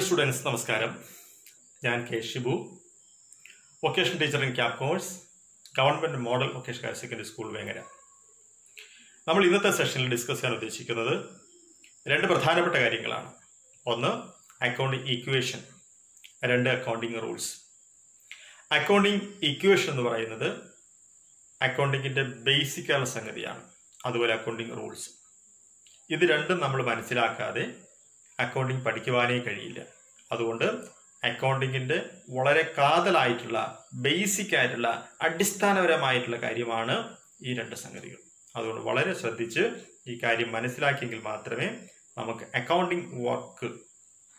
Students നമസ്കാരം. ഞാൻ K Shibu, vocation teacher in cap course, government model vocation higher secondary school Vengara. നമ്മൾ ഇന്നത്തെ സെഷനിൽ ഡിസ്കസ് ചെയ്യാൻ ഉദ്ദേശിക്കുന്നത് രണ്ട് പ്രധാനപ്പെട്ട കാര്യങ്ങളാണ്. ഒന്ന് അക്കൗണ്ടിങ് ഈക്വേഷൻ, രണ്ട് അക്കൗണ്ടിങ് റൂൾസ്. അക്കൗണ്ടിങ് ഈക്വേഷൻ എന്ന് പറയുന്നത് അക്കൗണ്ടിങ്ങിന്റെ ബേസിക്കായുള്ള സംഗതിയാണ്. അതുപോലെ അക്കൗണ്ടിങ് റൂൾസ്, ഇത് രണ്ടും നമ്മൾ മനസ്സിലാക്കാതെ അക്കൗണ്ടിങ് പഠിക്കുവാനേ കഴിയില്ല. അതുകൊണ്ട് അക്കൗണ്ടിങ്ങിന്റെ വളരെ കാതലായിട്ടുള്ള ബേസിക് ആയിട്ടുള്ള അടിസ്ഥാനപരമായിട്ടുള്ള കാര്യമാണ് ഈ രണ്ട് സംഗതികൾ. അതുകൊണ്ട് വളരെ ശ്രദ്ധിച്ച് ഈ കാര്യം മനസ്സിലാക്കിയെങ്കിൽ മാത്രമേ നമുക്ക് അക്കൗണ്ടിങ് വർക്ക്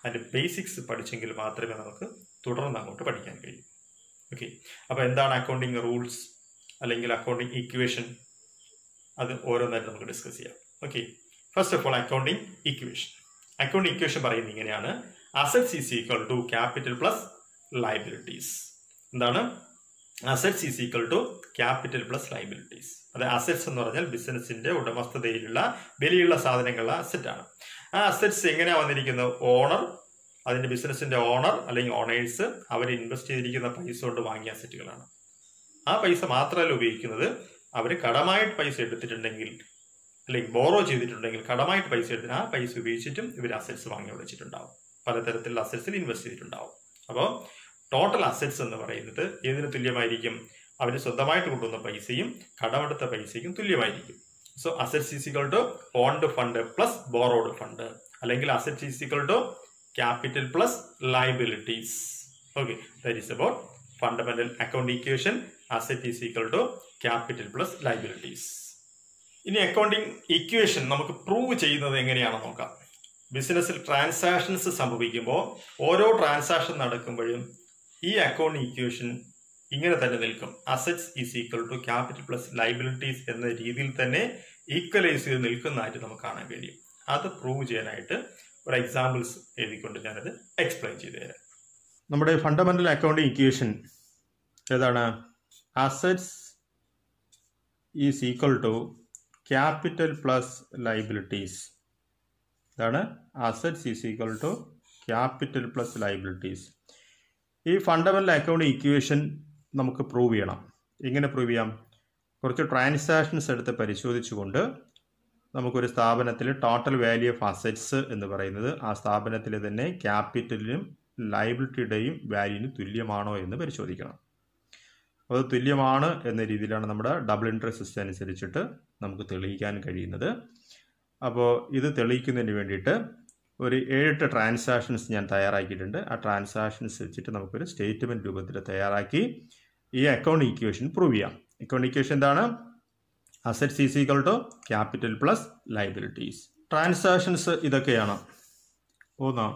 അതിന്റെ ബേസിക്സ് പഠിച്ചെങ്കിൽ മാത്രമേ നമുക്ക് തുടർന്ന് അങ്ങോട്ട് പഠിക്കാൻ കഴിയൂ. ഓക്കെ, അപ്പോൾ എന്താണ് അക്കൗണ്ടിങ് റൂൾസ് അല്ലെങ്കിൽ അക്കൗണ്ടിങ് ഈക്വേഷൻ, അത് ഓരോന്നായിട്ട് നമുക്ക് ഡിസ്കസ് ചെയ്യാം. Okay, first of all accounting equation. Accounting equation പറയുന്നത് ഇങ്ങനെയാണ്: assets is equal to capital plus liabilities. എന്താണ് assets is equal to capital plus liabilities? അത് അസറ്റ്സ് എന്ന് പറഞ്ഞാൽ ബിസിനസിന്റെ ഉടമസ്ഥതയിലുള്ള വിലയുള്ള സാധനങ്ങളുടെ അസറ്റാണ്. ആ അസറ്റ്സ് എങ്ങനെയാ വന്നിരിക്കുന്നത്? ഓണർ, അതിന്റെ ബിസിനസിന്റെ ഓണർ അല്ലെങ്കിൽ ഓണേഴ്സ് അവർ ഇൻവെസ്റ്റ് ചെയ്തിരിക്കുന്ന പൈസ കൊണ്ട് വാങ്ങിയ അസറ്റുകളാണ്. ആ പൈസ മാത്രമല്ല ഉപയോഗിക്കുന്നത്, അവർ കടമായിട്ട് പൈസ എടുത്തിട്ടുണ്ടെങ്കിൽ അല്ലെങ്കിൽ ബോറോ ചെയ്തിട്ടുണ്ടെങ്കിൽ, കടമായിട്ട് പൈസ എടുത്തിട്ട് ആ പൈസ ഉപയോഗിച്ചിട്ടും ഇവർ അസറ്റ്സ് വാങ്ങി വെച്ചിട്ടുണ്ടാവും, പലതരത്തിലുള്ള അസറ്റ്സിൽ ഇൻവെസ്റ്റ് ചെയ്തിട്ടുണ്ടാവും. അപ്പോൾ ടോട്ടൽ അസറ്റ്സ് എന്ന് പറയുന്നത് ഏതിന് തുല്യമായിരിക്കും? അവര് സ്വന്തമായിട്ട് കൊണ്ടുവന്ന പൈസയും കടമെടുത്ത പൈസയ്ക്കും തുല്യമായിരിക്കും. So assets is equal to owned fund plus borrowed fund, അല്ലെങ്കിൽ assets is equal to capital plus liabilities. Okay, that is about fundamental account equation. Asset is equal to capital plus liabilities. ഇനി accounting equation നമുക്ക് prove ചെയ്യുന്നത് എങ്ങനെയാണെന്ന് നോക്കാം. ബിസിനസ്സിൽ transactions സംഭവിക്കുമ്പോൾ ഓരോ transaction നടക്കുമ്പോഴും ഈ അക്കൗണ്ടിങ് ഇക്വേഷൻ ഇങ്ങനെ തന്നെ നിൽക്കും. Assets is equal to capital plus liabilities എന്ന രീതിയിൽ തന്നെ ഈക്വലൈസ് ചെയ്ത് നിൽക്കുന്നതായിട്ട് നമുക്ക് കാണാൻ കഴിയും. അത് പ്രൂവ് ചെയ്യാനായിട്ട് ഒരു എക്സാമ്പിൾസ് എഴുതിക്കൊണ്ട് ഞാനത് എക്സ്പ്ലെയിൻ ചെയ്തു തരാം. നമ്മുടെ ഫണ്ടമെന്റൽ അക്കൗണ്ടിങ് ഇക്വേഷൻ ഏതാണ്? Assets is equal to capital plus liabilities. ഇതാണ് assets is equal to capital plus liabilities. ഈ ഫണ്ടമെന്റൽ അക്കൗണ്ടിങ് ഇക്വേഷൻ നമുക്ക് പ്രൂവ് ചെയ്യണം. എങ്ങനെ പ്രൂവ് ചെയ്യാം? കുറച്ച് ട്രാൻസാക്ഷൻസ് എടുത്ത് പരിശോധിച്ചുകൊണ്ട് നമുക്കൊരു സ്ഥാപനത്തിൽ ടോട്ടൽ വാല്യൂ ഓഫ് അസറ്റ്സ് എന്ന് പറയുന്നത് ആ സ്ഥാപനത്തിലെ തന്നെ ക്യാപിറ്റലിനും ലയബിലിറ്റിയുടെയും വാല്യൂവിന് തുല്യമാണോ എന്ന് പരിശോധിക്കണം. അത് തുല്യമാണ് എന്ന രീതിയിലാണ് നമ്മുടെ ഡബിൾ എൻട്രി സിസ്റ്റം അനുസരിച്ചിട്ട് നമുക്ക് തെളിയിക്കാൻ കഴിയുന്നത്. അപ്പോൾ ഇത് തെളിയിക്കുന്നതിന് വേണ്ടിയിട്ട് ഒരു 7-8 ട്രാൻസാക്ഷൻസ് ഞാൻ തയ്യാറാക്കിയിട്ടുണ്ട്. ആ ട്രാൻസാക്ഷൻസ് വെച്ചിട്ട് നമുക്കൊരു സ്റ്റേറ്റ്മെന്റ് രൂപത്തിൽ തയ്യാറാക്കി ഈ അക്കൗണ്ട് ഇക്വേഷൻ പ്രൂവ് ചെയ്യാം. അക്കൗണ്ട് ഇക്വേഷൻ എന്താണ്? Assets is equal to capital plus liabilities. Transactions ഇതൊക്കെയാണ്. ഒന്ന്,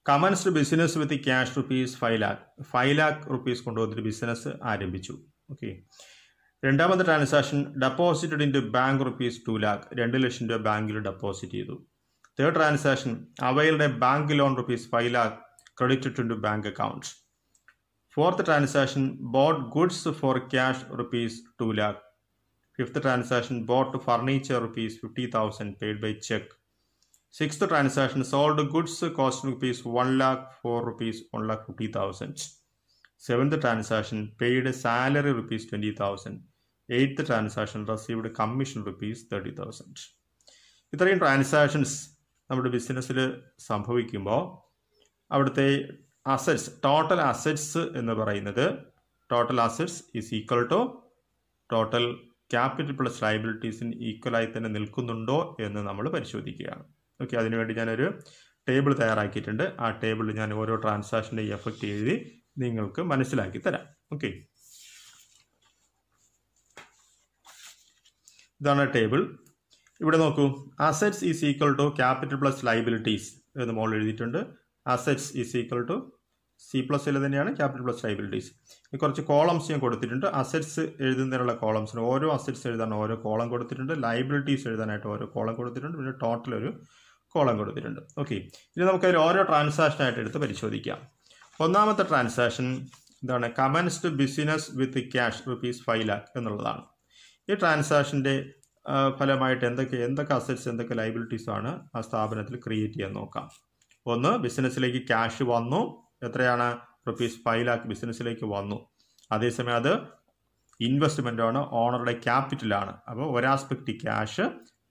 commenced business with cash ₹5 lakh. 5 lakh rupees കൊണ്ടുവന്നിട്ട് ബിസിനസ് ആരംഭിച്ചു. ഓക്കെ. രണ്ടാമത്തെ transaction deposited into bank ₹2 lakh. 2 ലക്ഷം രൂപ ബാങ്കിൽ ഡെപ്പോസിറ്റ് ചെയ്തു. Third transaction availed a bank loan ₹5 lakh credited to bank account. Fourth transaction bought goods for cash ₹2 lakh. Fifth transaction boat furniture ₹50,000 paid by cheque. Sixth transaction sold goods cost ₹1 lakh for ₹1,50,000. Seventh transaction paid salary ₹20,000. Eighth transaction received commission ₹30,000. ഇത്രയും transactions നമ്മുടെ ബിസിനസ്സിൽ സംഭവിക്കുമ്പോൾ അവിടുത്തെ assets, total assets എന്ന് പറയുന്നത് total assets is equal to total capital plus ലയബിലിറ്റീസിന് ഈക്വലായി തന്നെ നിൽക്കുന്നുണ്ടോ എന്ന് നമ്മൾ പരിശോധിക്കുകയാണ്. ഓക്കെ, അതിനുവേണ്ടി ഞാനൊരു ടേബിൾ തയ്യാറാക്കിയിട്ടുണ്ട്. ആ ടേബിളിൽ ഞാൻ ഓരോ ട്രാൻസാക്ഷൻ്റെ എഫക്റ്റ് എഴുതി നിങ്ങൾക്ക് മനസ്സിലാക്കി തരാം. ഓക്കെ, ഇതാണ് ടേബിൾ. ഇവിടെ നോക്കൂ, assets is equal to capital plus liabilities എന്ന് മോൾ എഴുതിയിട്ടുണ്ട്. Assets is equal to C+L തന്നെയാണ് ക്യാപിറ്റൽ പ്ലസ് ലയബിലിറ്റീസ്. കുറച്ച് കോളംസ് ഞാൻ കൊടുത്തിട്ടുണ്ട്. അസറ്റ്സ് എഴുതുന്നതിനുള്ള കോളംസിന് ഓരോ അസറ്റ്സ് എഴുതാൻ ഓരോ കോളം കൊടുത്തിട്ടുണ്ട്, ലയബിലിറ്റീസ് എഴുതാനായിട്ട് ഓരോ കോളം കൊടുത്തിട്ടുണ്ട്, പിന്നെ ടോട്ടൽ ഒരു കോളം കൊടുത്തിട്ടുണ്ട്. ഓക്കെ, ഇനി നമുക്കതിൽ ഓരോ ട്രാൻസാക്ഷനായിട്ട് എടുത്ത് പരിശോധിക്കാം. ഒന്നാമത്തെ ട്രാൻസാക്ഷൻ എന്താണ്? Commenced business with cash ₹5 lakh എന്നുള്ളതാണ്. ഈ ട്രാൻസാക്ഷൻ്റെ ഫലമായിട്ട് എന്തൊക്കെ അസറ്റ്സ് എന്തൊക്കെ ലയബിലിറ്റീസ് ആണ് ആ സ്ഥാപനത്തിൽ ക്രിയേറ്റ് ചെയ്യാൻ നോക്കാം. ഒന്ന് ബിസിനസ്സിലേക്ക് ക്യാഷ് വന്നു, എത്രയാണ് ₹5 lakh ബിസിനസ്സിലേക്ക് വന്നു. അതേസമയം അത് ഇൻവെസ്റ്റ്മെൻ്റ് ആണ്, ഓണറുടെ ക്യാപിറ്റലാണ്. അപ്പോൾ ഒരാസ്പെക്റ്റ് ക്യാഷ്,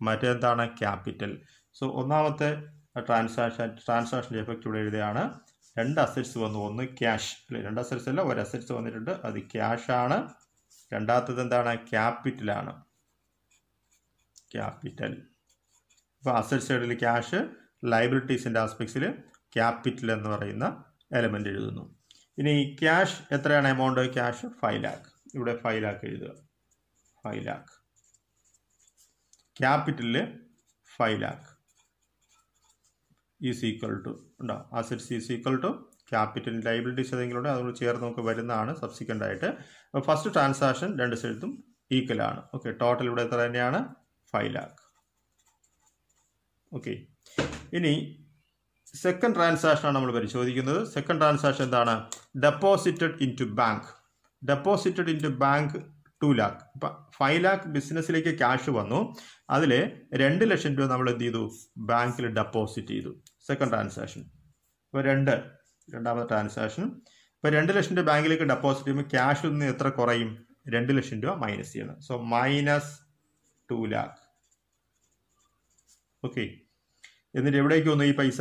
മറ്റേതാണ് ക്യാപിറ്റൽ. സോ ഒന്നാമത്തെ ട്രാൻസാക്ഷൻ്റെ എഫക്റ്റ് ഇവിടെ എഴുതുകയാണ്. 2 അസറ്റ്സ് വന്നു, ഒന്ന് ക്യാഷ് അല്ലെ, 2 അസറ്റ്സ് അല്ല, ഒരു അസറ്റ്സ് വന്നിട്ടുണ്ട്, അത് ക്യാഷ് ആണ്. രണ്ടാമത്തത് എന്താണ്? ക്യാപിറ്റലാണ്. ക്യാപിറ്റൽ. അപ്പോൾ അസറ്റ് സൈഡിൽ ക്യാഷ്, ലയബിലിറ്റീസിൻ്റെ ആസ്പെക്ട്സിൽ ക്യാപിറ്റൽ എന്ന് പറയുന്ന എലമെൻ്റ് എഴുതുന്നു. ഇനി ക്യാഷ് എത്രയാണ് എമൗണ്ട്? Cash 5 lakh. ഇവിടെ 5 lakh എഴുതുക. 5 lakh. ക്യാപിറ്റലിൽ 5 lakh ഈസ് ഈക്വൽ ടു ഉണ്ടോ? Assets is equal to capital, liabilities ഏതെങ്കിലും ഉണ്ട്, അതുകൊണ്ട് ചേർന്ന് നമുക്ക് വരുന്നതാണ് സബ്സിക്വൻ്റ് ആയിട്ട്. അപ്പോൾ ഫസ്റ്റ് ട്രാൻസാക്ഷൻ 2 സൈഡും ഈക്വൽ ആണ്. ഓക്കെ, ടോട്ടൽ ഇവിടെ എത്ര തന്നെയാണ്? 5 lakh. ഓക്കെ, ഇനി സെക്കൻഡ് ട്രാൻസാക്ഷനാണ് നമ്മൾ പരിശോധിക്കുന്നത്. സെക്കൻഡ് ട്രാൻസാക്ഷൻ എന്താണ്? Deposited into bank. Deposited into bank 2 lakh. ഇപ്പം 5 lakh ബിസിനസ്സിലേക്ക് ക്യാഷ് വന്നു, അതിൽ 2 ലക്ഷം രൂപ നമ്മൾ എന്ത് ചെയ്തു? ബാങ്കിൽ ഡെപ്പോസിറ്റ് ചെയ്തു. Second transaction. ഇപ്പോൾ രണ്ടാമത്തെ ട്രാൻസാക്ഷൻ. ഇപ്പോൾ 2 ലക്ഷം രൂപ ബാങ്കിലേക്ക് ഡെപ്പോസിറ്റ് ചെയ്യുമ്പോൾ ക്യാഷിൽ നിന്ന് എത്ര കുറയും? 2 ലക്ഷം രൂപ മൈനസ് ചെയ്യണം. So -2 lakh. ഓക്കെ, എന്നിട്ട് എവിടേക്ക് വന്നു ഈ പൈസ?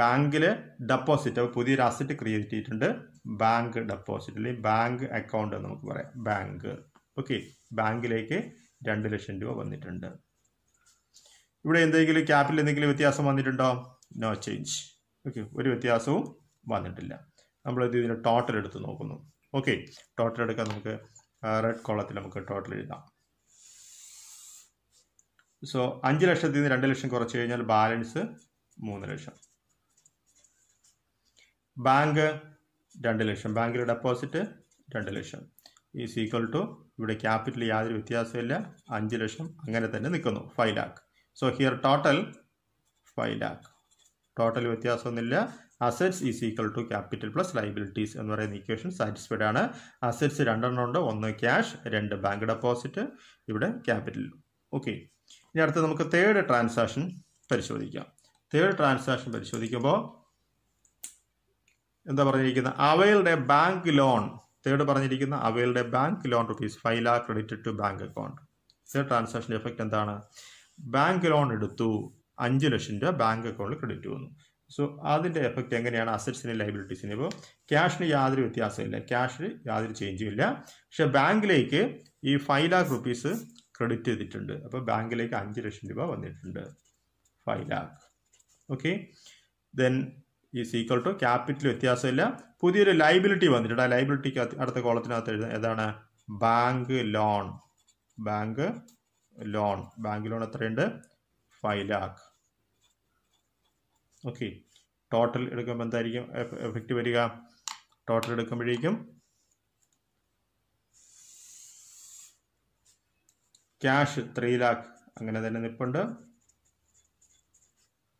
ബാങ്കിൽ ഡെപ്പോസിറ്റ്. അപ്പോൾ പുതിയൊരു അസറ്റ് ക്രിയേറ്റ് ചെയ്തിട്ടുണ്ട്, ബാങ്ക് ഡെപ്പോസിറ്റ് അല്ലെങ്കിൽ ബാങ്ക് അക്കൗണ്ട് എന്ന് നമുക്ക് പറയാം, ബാങ്ക്. ഓക്കെ, ബാങ്കിലേക്ക് 2 ലക്ഷം രൂപ വന്നിട്ടുണ്ട്. ഇവിടെ എന്തെങ്കിലും ക്യാപിറ്റൽ എന്തെങ്കിലും വ്യത്യാസം വന്നിട്ടുണ്ടോ? No change. ഓക്കെ, ഒരു വ്യത്യാസവും വന്നിട്ടില്ല. നമ്മളിത് ഇതിൻ്റെ ടോട്ടൽ എടുത്ത് നോക്കുന്നു. ഓക്കെ, ടോട്ടൽ എടുക്കാൻ നമുക്ക് റെഡ് കോളത്തിൽ നമുക്ക് ടോട്ടൽ എഴുതാം. സോ 5 ലക്ഷത്തിൽ നിന്ന് 2 ലക്ഷം കുറച്ച് കഴിഞ്ഞാൽ ബാലൻസ് 3 ലക്ഷം. ബാങ്ക് 2 ലക്ഷം, ബാങ്കിൽ ഡെപ്പോസിറ്റ് 2 ലക്ഷം ഈസ് ഈക്വൽ ടു, ഇവിടെ ക്യാപിറ്റൽ യാതൊരു വ്യത്യാസമില്ല, 5 ലക്ഷം അങ്ങനെ തന്നെ നിൽക്കുന്നു, 5 lakh. So here total 5 lakh. Total വ്യത്യാസമൊന്നുമില്ല. Assets is equal to capital plus liabilities എന്ന് പറയുന്ന ഇക്വേഷൻ സാറ്റിസ്ഫൈഡ് ആണ്. അസറ്റ്സ് 2 ഉണ്ട്, ഒന്ന് ക്യാഷ്, 2 ബാങ്ക് ഡെപ്പോസിറ്റ്, ഇവിടെ ക്യാപിറ്റൽ. ഓക്കെ, ഇനി അടുത്ത് നമുക്ക് തേർഡ് ട്രാൻസാക്ഷൻ പരിശോധിക്കാം. തേർഡ് ട്രാൻസാക്ഷൻ പരിശോധിക്കുമ്പോൾ എന്താ പറഞ്ഞിരിക്കുന്നത്? Availed a bank loan. Third പറഞ്ഞിരിക്കുന്ന availed a bank loan ₹5 lakh credited to bank account. Third ട്രാൻസാക്ഷൻ്റെ എഫക്റ്റ് എന്താണ്? ബാങ്ക് ലോൺ എടുത്തു, 5 ലക്ഷം രൂപ ബാങ്ക് അക്കൗണ്ടിൽ ക്രെഡിറ്റ് വന്നു. സോ അതിൻ്റെ എഫക്റ്റ് എങ്ങനെയാണ്? അസറ്റ്സിന് ലയബിലിറ്റീസിന്. ഇപ്പോൾ ക്യാഷിന് യാതൊരു വ്യത്യാസമില്ല, ക്യാഷിന് യാതൊരു ചേഞ്ചും ഇല്ല. പക്ഷെ ബാങ്കിലേക്ക് ഈ 5 lakh rupees ക്രെഡിറ്റ് ചെയ്തിട്ടുണ്ട്. അപ്പോൾ ബാങ്കിലേക്ക് 5 ലക്ഷം രൂപ വന്നിട്ടുണ്ട്, 5 lakh. Okay, then is equal to capital വ്യത്യാസമില്ല, പുതിയൊരു ലയബിലിറ്റി വന്നിട്ടുണ്ട്. ആ ലയബിലിറ്റിക്ക് അടുത്ത കോളത്തിനകത്ത് എഴുതാം, ഏതാണ്? Bank loan. Bank loan. Bank loan എത്രയുണ്ട്? 5 lakh. ഓക്കെ, ടോട്ടൽ എടുക്കുമ്പോൾ എന്തായിരിക്കും എഫക്റ്റ് വരിക? ടോട്ടൽ എടുക്കുമ്പോഴേക്കും ക്യാഷ് 3 lakh അങ്ങനെ തന്നെ നിൽപ്പുണ്ട്.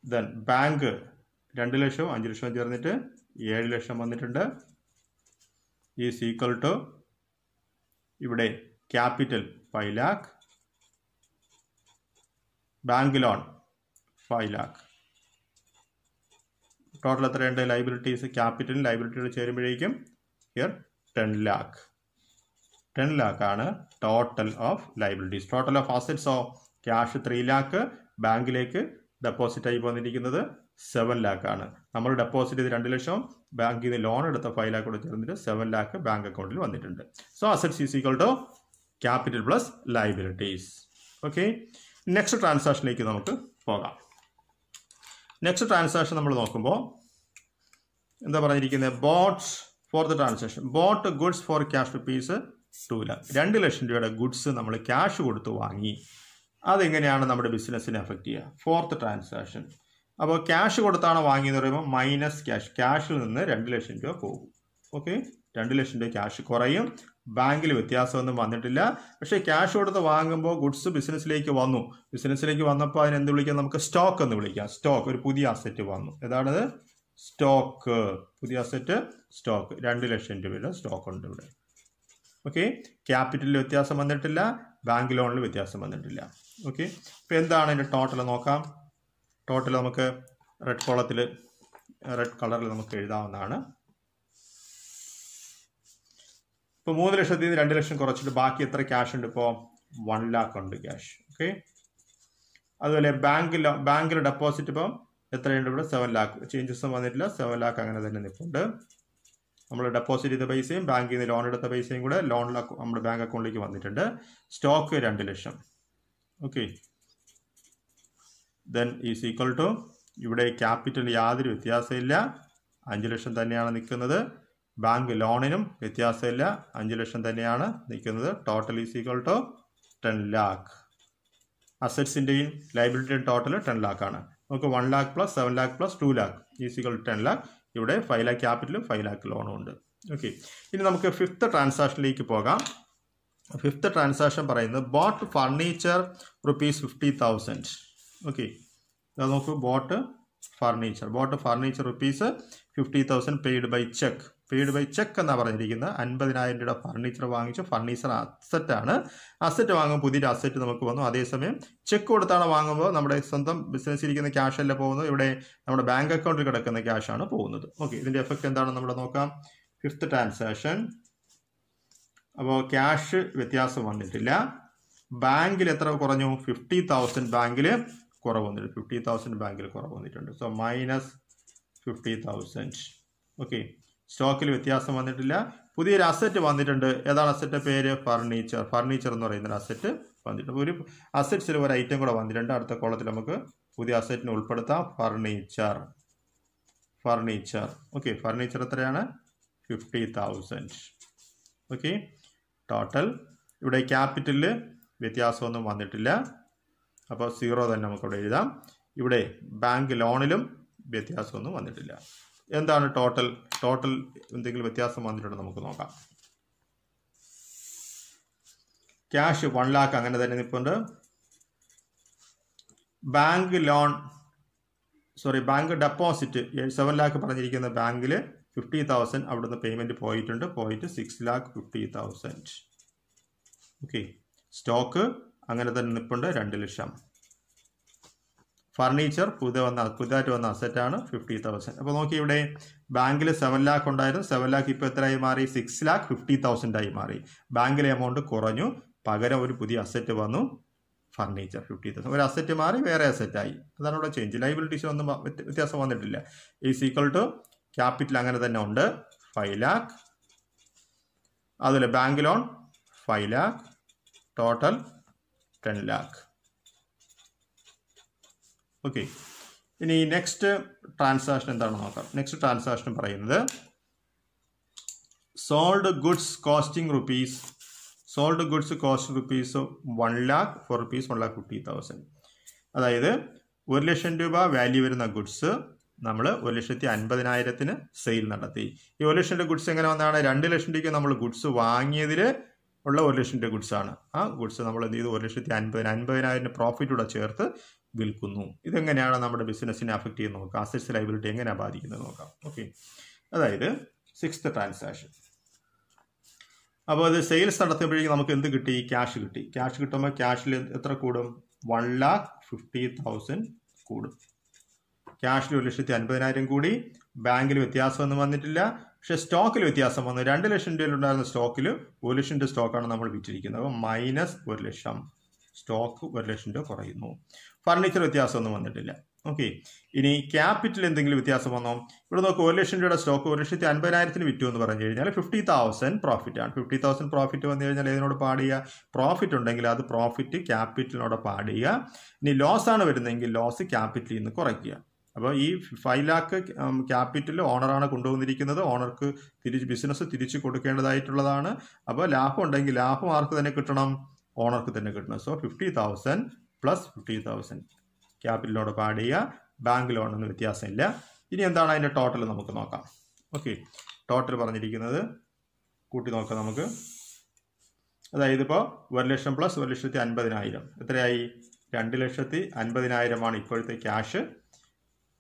ദെൻ ബാങ്ക് 2 ലക്ഷവും 5 ലക്ഷവും ചേർന്നിട്ട് 7 ലക്ഷം വന്നിട്ടുണ്ട്. ഈസ് ഈക്വൽ ടു ഇവിടെ capital 5 lakh, bank loan 5 lakh. Total എത്രയുണ്ട്? ലയബിലിറ്റീസ്, ക്യാപിറ്റലും ലയബിലിറ്റിയോട് ചേരുമ്പോഴേക്കും ഹിയർ 10 lakh. 10 lakh ആണ് total of liabilities. Total of അസറ്റ്സോ? ക്യാഷ് 3 lakh, ബാങ്കിലേക്ക് ഡെപ്പോസിറ്റ് ആയി പോന്നിരിക്കുന്നത് 7 lakh ആണ്. നമ്മൾ ഡെപ്പോസിറ്റ് ചെയ്ത് 2 ലക്ഷം, ബാങ്കിൽ നിന്ന് ലോൺ എടുത്ത 5 lakh കൂടെ ചേർന്നിട്ട് 7 lakh ബാങ്ക് അക്കൗണ്ടിൽ വന്നിട്ടുണ്ട്. So assets is equal to capital plus liabilities. Okay, next ട്രാൻസാക്ഷനിലേക്ക് നമുക്ക് പോകാം. നെക്സ്റ്റ് ട്രാൻസാക്ഷൻ നമ്മൾ നോക്കുമ്പോൾ എന്താ പറഞ്ഞിരിക്കുന്നത്? Bought for the transaction. Bought goods for cash ₹2 lakh. 2 ലക്ഷം രൂപയുടെ ഗുഡ്സ് നമ്മൾ ക്യാഷ് കൊടുത്ത് വാങ്ങി. അതെങ്ങനെയാണ് നമ്മുടെ ബിസിനസ്സിനെ എഫക്റ്റ് ചെയ്യുക? Fourth transaction. അപ്പോൾ ക്യാഷ് കൊടുത്താണ് വാങ്ങിയെന്ന് പറയുമ്പോൾ മൈനസ് ക്യാഷ്. ക്യാഷിൽ നിന്ന് 2 ലക്ഷം രൂപ പോകും. ഓക്കെ, 2 ലക്ഷം രൂപ ക്യാഷ് കുറയും. ബാങ്കിൽ വ്യത്യാസമൊന്നും വന്നിട്ടില്ല. പക്ഷേ ക്യാഷ് കൊടുത്ത് വാങ്ങുമ്പോൾ ഗുഡ്സ് ബിസിനസ്സിലേക്ക് വന്നു. ബിസിനസ്സിലേക്ക് വന്നപ്പോൾ അതിന് എന്ത് വിളിക്കാം? നമുക്ക് സ്റ്റോക്ക് എന്ന് വിളിക്കാം. സ്റ്റോക്ക്, ഒരു പുതിയ അസറ്റ് വന്നു. ഏതാണത്? സ്റ്റോക്ക്. പുതിയ അസറ്റ് സ്റ്റോക്ക്. 2 ലക്ഷം രൂപയുടെ സ്റ്റോക്ക് ഉണ്ട് ഇവിടെ. ഓക്കെ, ക്യാപിറ്റലിൽ വ്യത്യാസം വന്നിട്ടില്ല, ബാങ്ക് ലോണിൽ വ്യത്യാസം വന്നിട്ടില്ല. ഓക്കെ, ഇപ്പോൾ എന്താണ് അതിൻ്റെ ടോട്ടൽ നോക്കാം. ടോട്ടൽ നമുക്ക് റെഡ് കോളത്തിൽ റെഡ് കളറിൽ നമുക്ക് എഴുതാവുന്നതാണ്. ഇപ്പോൾ 3 ലക്ഷത്തിൽ നിന്ന് 2 ലക്ഷം കുറച്ചിട്ട് ബാക്കി എത്ര ക്യാഷ് ഉണ്ട്? ഇപ്പോൾ 1 lakh ഉണ്ട് ക്യാഷ്. ഓക്കെ. അതുപോലെ ബാങ്കിൽ ഡെപ്പോസിറ്റ് ഇപ്പോൾ എത്രയുണ്ട്? ഇവിടെ 7 lakh. ചേഞ്ചസ് ഒന്നും വന്നിട്ടില്ല. 7 lakh അങ്ങനെ തന്നെ നിൽപ്പുണ്ട്. നമ്മൾ ഡെപ്പോസിറ്റ് ചെയ്ത പൈസയും ബാങ്കിൽ നിന്ന് ലോൺ എടുത്ത പൈസയും കൂടെ നമ്മുടെ ബാങ്ക് അക്കൗണ്ടിലേക്ക് വന്നിട്ടുണ്ട്. സ്റ്റോക്ക് 2 ലക്ഷം. Okay. Then is equal to ഇവിടെ ക്യാപിറ്റൽ യാതൊരു വ്യത്യാസമില്ല, 5 ലക്ഷം തന്നെയാണ് നിൽക്കുന്നത്. ബാങ്ക് ലോണിനും വ്യത്യാസമില്ല, 5 ലക്ഷം തന്നെയാണ് നിൽക്കുന്നത്. Total is equal to 10 lakh. അസറ്റ്സിൻ്റെയും ലയബിലിറ്റിയും ടോട്ടൽ 10 lakh ആണ്. നമുക്ക് 1 lakh plus 7 lakh plus 2 lakh is equal to 10 lakh. ഇവിടെ 5 lakh ക്യാപിറ്റലും 5 lakh ലോണും ഉണ്ട്. ഓക്കെ. ഇനി നമുക്ക് 5th ട്രാൻസാക്ഷനിലേക്ക് പോകാം. 5th ട്രാൻസാക്ഷൻ പറയുന്നത് ബോട്ട് ഫർണിച്ചർ ₹50,000. ഓക്കെ. അത് നോക്കൂ, bought furniture ₹50,000 paid by cheque. Paid by cheque എന്നാണ് പറഞ്ഞിരിക്കുന്നത്. 50,000 രൂപ ഫർണിച്ചർ വാങ്ങിച്ചു. ഫർണിച്ചർ അസറ്റാണ്. അസറ്റ് വാങ്ങുമ്പോൾ പുതിയൊരു അസറ്റ് നമുക്ക് വന്നു. അതേസമയം ചെക്ക് കൊടുത്താണ് വാങ്ങുമ്പോൾ നമ്മുടെ സ്വന്തം ബിസിനസ്സിൽ ഇരിക്കുന്ന ക്യാഷ് അല്ല പോകുന്നത്, ഇവിടെ നമ്മുടെ ബാങ്ക് അക്കൗണ്ടിൽ കിടക്കുന്ന ക്യാഷാണ് പോകുന്നത്. ഓക്കെ. ഇതിൻ്റെ എഫക്റ്റ് എന്താണെന്ന് നമ്മൾ നോക്കാം. 5th transaction. അപ്പോൾ ക്യാഷ് വ്യത്യാസം വന്നിട്ടില്ല. ബാങ്കിൽ എത്ര കുറഞ്ഞു? 50,000 ബാങ്കിൽ കുറവ് വന്നിട്ടുണ്ട്. 50,000 ബാങ്കിൽ കുറവ് വന്നിട്ടുണ്ട്. സോ -50,000. ഓക്കെ. സ്റ്റോക്കിൽ വ്യത്യാസം വന്നിട്ടില്ല. പുതിയൊരു അസറ്റ് വന്നിട്ടുണ്ട്. ഏതാണ് അസറ്റ്? പേര് ഫർണിച്ചർ എന്ന് പറയുന്ന അസറ്റ് വന്നിട്ടുണ്ട്. ഒരു അസറ്റ്സിൽ ഒരു ഐറ്റം കൂടെ വന്നിട്ടുണ്ട്. അടുത്ത കോളത്തിൽ നമുക്ക് പുതിയ അസറ്റിനെ ഉൾപ്പെടുത്താം. ഫർണിച്ചർ. ഓക്കെ. ഫർണിച്ചർ എത്രയാണ്? 50,000. ഓക്കെ. ടോട്ടൽ ഇവിടെ ക്യാപിറ്റലിൽ വ്യത്യാസമൊന്നും വന്നിട്ടില്ല. അപ്പോൾ 0 തന്നെ നമുക്കിവിടെ എഴുതാം. ഇവിടെ ബാങ്ക് ലോണിലും വ്യത്യാസമൊന്നും വന്നിട്ടില്ല. എന്താണ് ടോട്ടൽ എന്തെങ്കിലും വ്യത്യാസം വന്നിട്ടുണ്ടോ നമുക്ക് നോക്കാം. ക്യാഷ് 1 lakh അങ്ങനെ തന്നെ നിൽപ്പുണ്ട്. ബാങ്ക് ഡെപ്പോസിറ്റ് 7 lakh പറഞ്ഞിരിക്കുന്ന ബാങ്കിൽ 50,000 അവിടുന്ന് പേയ്മെന്റ് പോയിട്ട് 6,50,000. ഓക്കെ. സ്റ്റോക്ക് അങ്ങനെ തന്നെ നിൽപ്പുണ്ട്, 2 ലക്ഷം. ഫർണിച്ചർ പുതുതായിട്ട് വന്ന അസറ്റാണ് 50,000. അപ്പോൾ നോക്കി, ഇവിടെ ബാങ്കിൽ 7 lakh ഉണ്ടായിരുന്നു. 7 lakh ഇപ്പോൾ എത്രയായി മാറി? 6,50,000 ആയി മാറി. ബാങ്കിലെ എമൗണ്ട് കുറഞ്ഞു, പകരം ഒരു പുതിയ അസറ്റ് വന്നു, ഫർണിച്ചർ 50,000. ഒരു അസറ്റ് മാറി വേറെ അസറ്റായി. അതാണ് ഇവിടെ ചേഞ്ച്. ലൈബിലിറ്റീസിനൊന്നും വ്യത്യാസം വന്നിട്ടില്ല. ഈസ് ഈക്വൽ ടു ക്യാപിറ്റൽ അങ്ങനെ തന്നെ ഉണ്ട്, 5 lakh. അതുപോലെ bank loan 5 lakh. Total 10 lakh. Okay. ഇനി നെക്സ്റ്റ് ട്രാൻസാക്ഷൻ എന്താണെന്ന് നോക്കാം. നെക്സ്റ്റ് ട്രാൻസാക്ഷൻ പറയുന്നത് sold goods costing rupees 1 lakh for rupees 1,50,000. അതായത് 1 ലക്ഷം രൂപ വാല്യൂ വരുന്ന ഗുഡ്സ് നമ്മൾ 1,50,000 സെയിൽ നടത്തി. ഈ 1 ലക്ഷം രൂപ ഗുഡ്സ് എങ്ങനെ വന്നതാണ്? 2 ലക്ഷം രൂപയ്ക്ക് നമ്മൾ ഗുഡ്സ് വാങ്ങിയതിൽ ഉള്ള 1 ലക്ഷം രൂപ ഗുഡ്സ് ആണ്. ആ ഗുഡ്സ് നമ്മൾ എന്ത് ചെയ്തു? 1,50,000 പ്രോഫിറ്റ് കൂടെ ചേർത്ത് വിൽക്കുന്നു. ഇതെങ്ങനെയാണ് നമ്മുടെ ബിസിനസ്സിനെ അഫക്റ്റ് ചെയ്യുന്നത് നോക്കാം. അസറ്റ്സ് ലയബിലിറ്റി എങ്ങനെയാണ് ബാധിക്കുന്നത് നോക്കാം. ഓക്കെ. അതായത് 6th ട്രാൻസാക്ഷൻ. അപ്പോൾ അത് സെയിൽസ് നടത്തുമ്പോഴേക്കും നമുക്ക് എന്ത് കിട്ടി? ക്യാഷ് കിട്ടി. ക്യാഷ് കിട്ടുമ്പോൾ ക്യാഷിൽ എത്ര കൂടും? 1,50,000 കൂടും. ക്യാഷിൽ 1,50,000 കൂടി. ബാങ്കിൽ വ്യത്യാസമൊന്നും വന്നിട്ടില്ല. പക്ഷെ സ്റ്റോക്കിൽ വ്യത്യാസം വന്നു. 2 ലക്ഷം രൂപയിലുണ്ടായിരുന്ന സ്റ്റോക്കിൽ 1 ലക്ഷം രൂപ സ്റ്റോക്കാണ് നമ്മൾ വിറ്റിരിക്കുന്നത്. അപ്പോൾ -1 ലക്ഷം. സ്റ്റോക്ക് 1 ലക്ഷം രൂപ കുറയുന്നു. ഫർണിച്ചർ വ്യത്യാസമൊന്നും വന്നിട്ടില്ല. ഓക്കെ. ഇനി ക്യാപിറ്റൽ എന്തെങ്കിലും വ്യത്യാസം വന്നോ? ഇവിടെ നോക്കുക, 1 ലക്ഷം രൂപയുടെ സ്റ്റോക്ക് 1,50,000 വിറ്റു എന്ന് പറഞ്ഞു കഴിഞ്ഞാൽ 50,000 പ്രോഫിറ്റ് ആണ്. 50,000 പ്രോഫിറ്റ് വന്നു കഴിഞ്ഞാൽ ഇതിനോട് പാട് ചെയ്യുക. പ്രോഫിറ്റ് ഉണ്ടെങ്കിൽ അത് പ്രോഫിറ്റ് ക്യാപിറ്റലിനോട് പാട് ചെയ്യുക. ഇനി ലോസ് ആണ് വരുന്നതെങ്കിൽ ലോസ് ക്യാപിറ്റലിൽ നിന്ന് കുറയ്ക്കുക. അപ്പോൾ ഈ 5 lakh ക്യാപിറ്റൽ ഓണറാണ് കൊണ്ടുവന്നിരിക്കുന്നത്. ഓണർക്ക് ബിസിനസ് തിരിച്ചു കൊടുക്കേണ്ടതായിട്ടുള്ളതാണ്. അപ്പോൾ ലാഭം ഉണ്ടെങ്കിൽ ലാഭം ആർക്ക് തന്നെ കിട്ടണം? ഓണർക്ക് തന്നെ കിട്ടണം. സോ 50,000 പ്ലസ് 50,000 ക്യാപിറ്റലിനോട് പാട് ചെയ്യുക. ബാങ്ക് ലോണൊന്നും വ്യത്യാസമില്ല. ഇനി എന്താണ് അതിൻ്റെ ടോട്ടൽ നമുക്ക് നോക്കാം. ഓക്കെ. ടോട്ടൽ പറഞ്ഞിരിക്കുന്നത് കൂട്ടി നോക്കാം നമുക്ക്. അതായത് ഇപ്പോൾ 1 ലക്ഷം പ്ലസ് 1,50,000 എത്രയായി? 2,50,000 ഇപ്പോഴത്തെ ക്യാഷ്.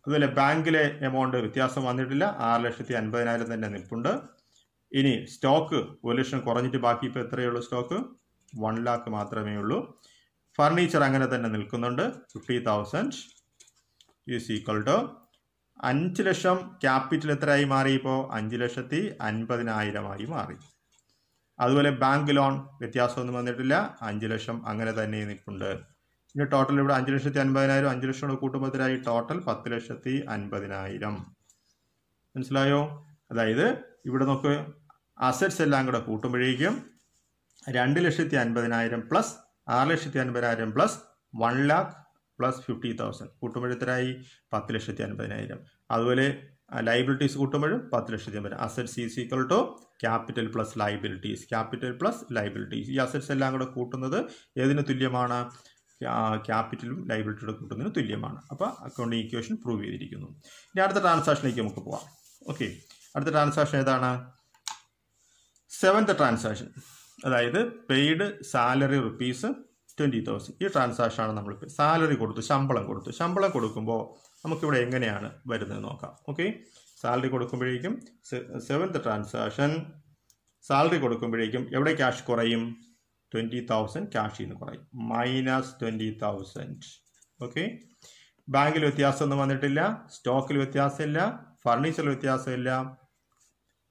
അതുപോലെ ബാങ്കിലെ എമൗണ്ട് വ്യത്യാസം വന്നിട്ടില്ല, 6,50,000 തന്നെ നിൽപ്പുണ്ട്. ഇനി സ്റ്റോക്ക് 1 ലക്ഷം കുറഞ്ഞിട്ട് ബാക്കി ഇപ്പോൾ എത്രയേ ഉള്ളൂ? സ്റ്റോക്ക് 1 lakh മാത്രമേ ഉള്ളൂ. ഫർണിച്ചർ അങ്ങനെ തന്നെ നിൽക്കുന്നുണ്ട്, 50,000 ഈസ് ഈക്വൽ ടു 5 ലക്ഷം ക്യാപിറ്റൽ എത്രയായി മാറി? ഇപ്പോൾ 5,50,000 മാറി. അതുപോലെ ബാങ്ക് ലോൺ വ്യത്യാസമൊന്നും വന്നിട്ടില്ല, 5 ലക്ഷം അങ്ങനെ തന്നെ നിൽപ്പുണ്ട്. ഇനി ടോട്ടൽ ഇവിടെ 5,50,000 5 ലക്ഷം കൂടെ കൂട്ടുമ്പോൾ എത്രയായി? ടോട്ടൽ 10,50,000. മനസ്സിലായോ? അതായത് ഇവിടെ നമുക്ക് അസറ്റ്സ് എല്ലാം കൂടെ കൂട്ടുമ്പോഴേക്കും 2,50,000 പ്ലസ് 6,50,000 പ്ലസ് 1 lakh പ്ലസ് 50,000 കൂട്ടുമ്പോഴെത്രയായി? 10,50,000. അതുപോലെ ലൈബിലിറ്റീസ് കൂട്ടുമ്പോഴും 10,50,000. Assets is equal to capital plus liabilities. Capital plus liabilities. ഈ അസറ്റ്സ് എല്ലാം കൂടെ കൂട്ടുന്നത് ഏതിന് തുല്യമാണ്? ക്യാപിറ്റലും ലൈബിലിറ്റിയുടെ കൂട്ടുന്നതിന് തുല്യമാണ്. അപ്പോൾ അക്കൗണ്ടിങ് ഇക്വേഷൻ പ്രൂവ് ചെയ്തിരിക്കുന്നു. ഇനി അടുത്ത ട്രാൻസാക്ഷനിലേക്ക് നമുക്ക് പോവാം. ഓക്കെ, അടുത്ത ട്രാൻസാക്ഷൻ ഏതാണ്? 7th ട്രാൻസാക്ഷൻ, അതായത് പെയ്ഡ് സാലറി ₹20,000. ഈ ട്രാൻസാക്ഷനാണ് നമ്മൾ സാലറി കൊടുത്തു, ശമ്പളം കൊടുത്തു. ശമ്പളം കൊടുക്കുമ്പോൾ നമുക്കിവിടെ എങ്ങനെയാണ് വരുന്നത് നോക്കാം. ഓക്കെ, സാലറി കൊടുക്കുമ്പോഴേക്കും 7th ട്രാൻസാക്ഷൻ സാലറി കൊടുക്കുമ്പോഴേക്കും എവിടെ ക്യാഷ് കുറയും? 20,000 ക്യാഷിൽ നിന്ന് കുറയും, -20,000. ഓക്കെ, ബാങ്കിൽ വ്യത്യാസമൊന്നും വന്നിട്ടില്ല, സ്റ്റോക്കിൽ വ്യത്യാസമില്ല, ഫർണിച്ചറിൽ വ്യത്യാസമില്ല.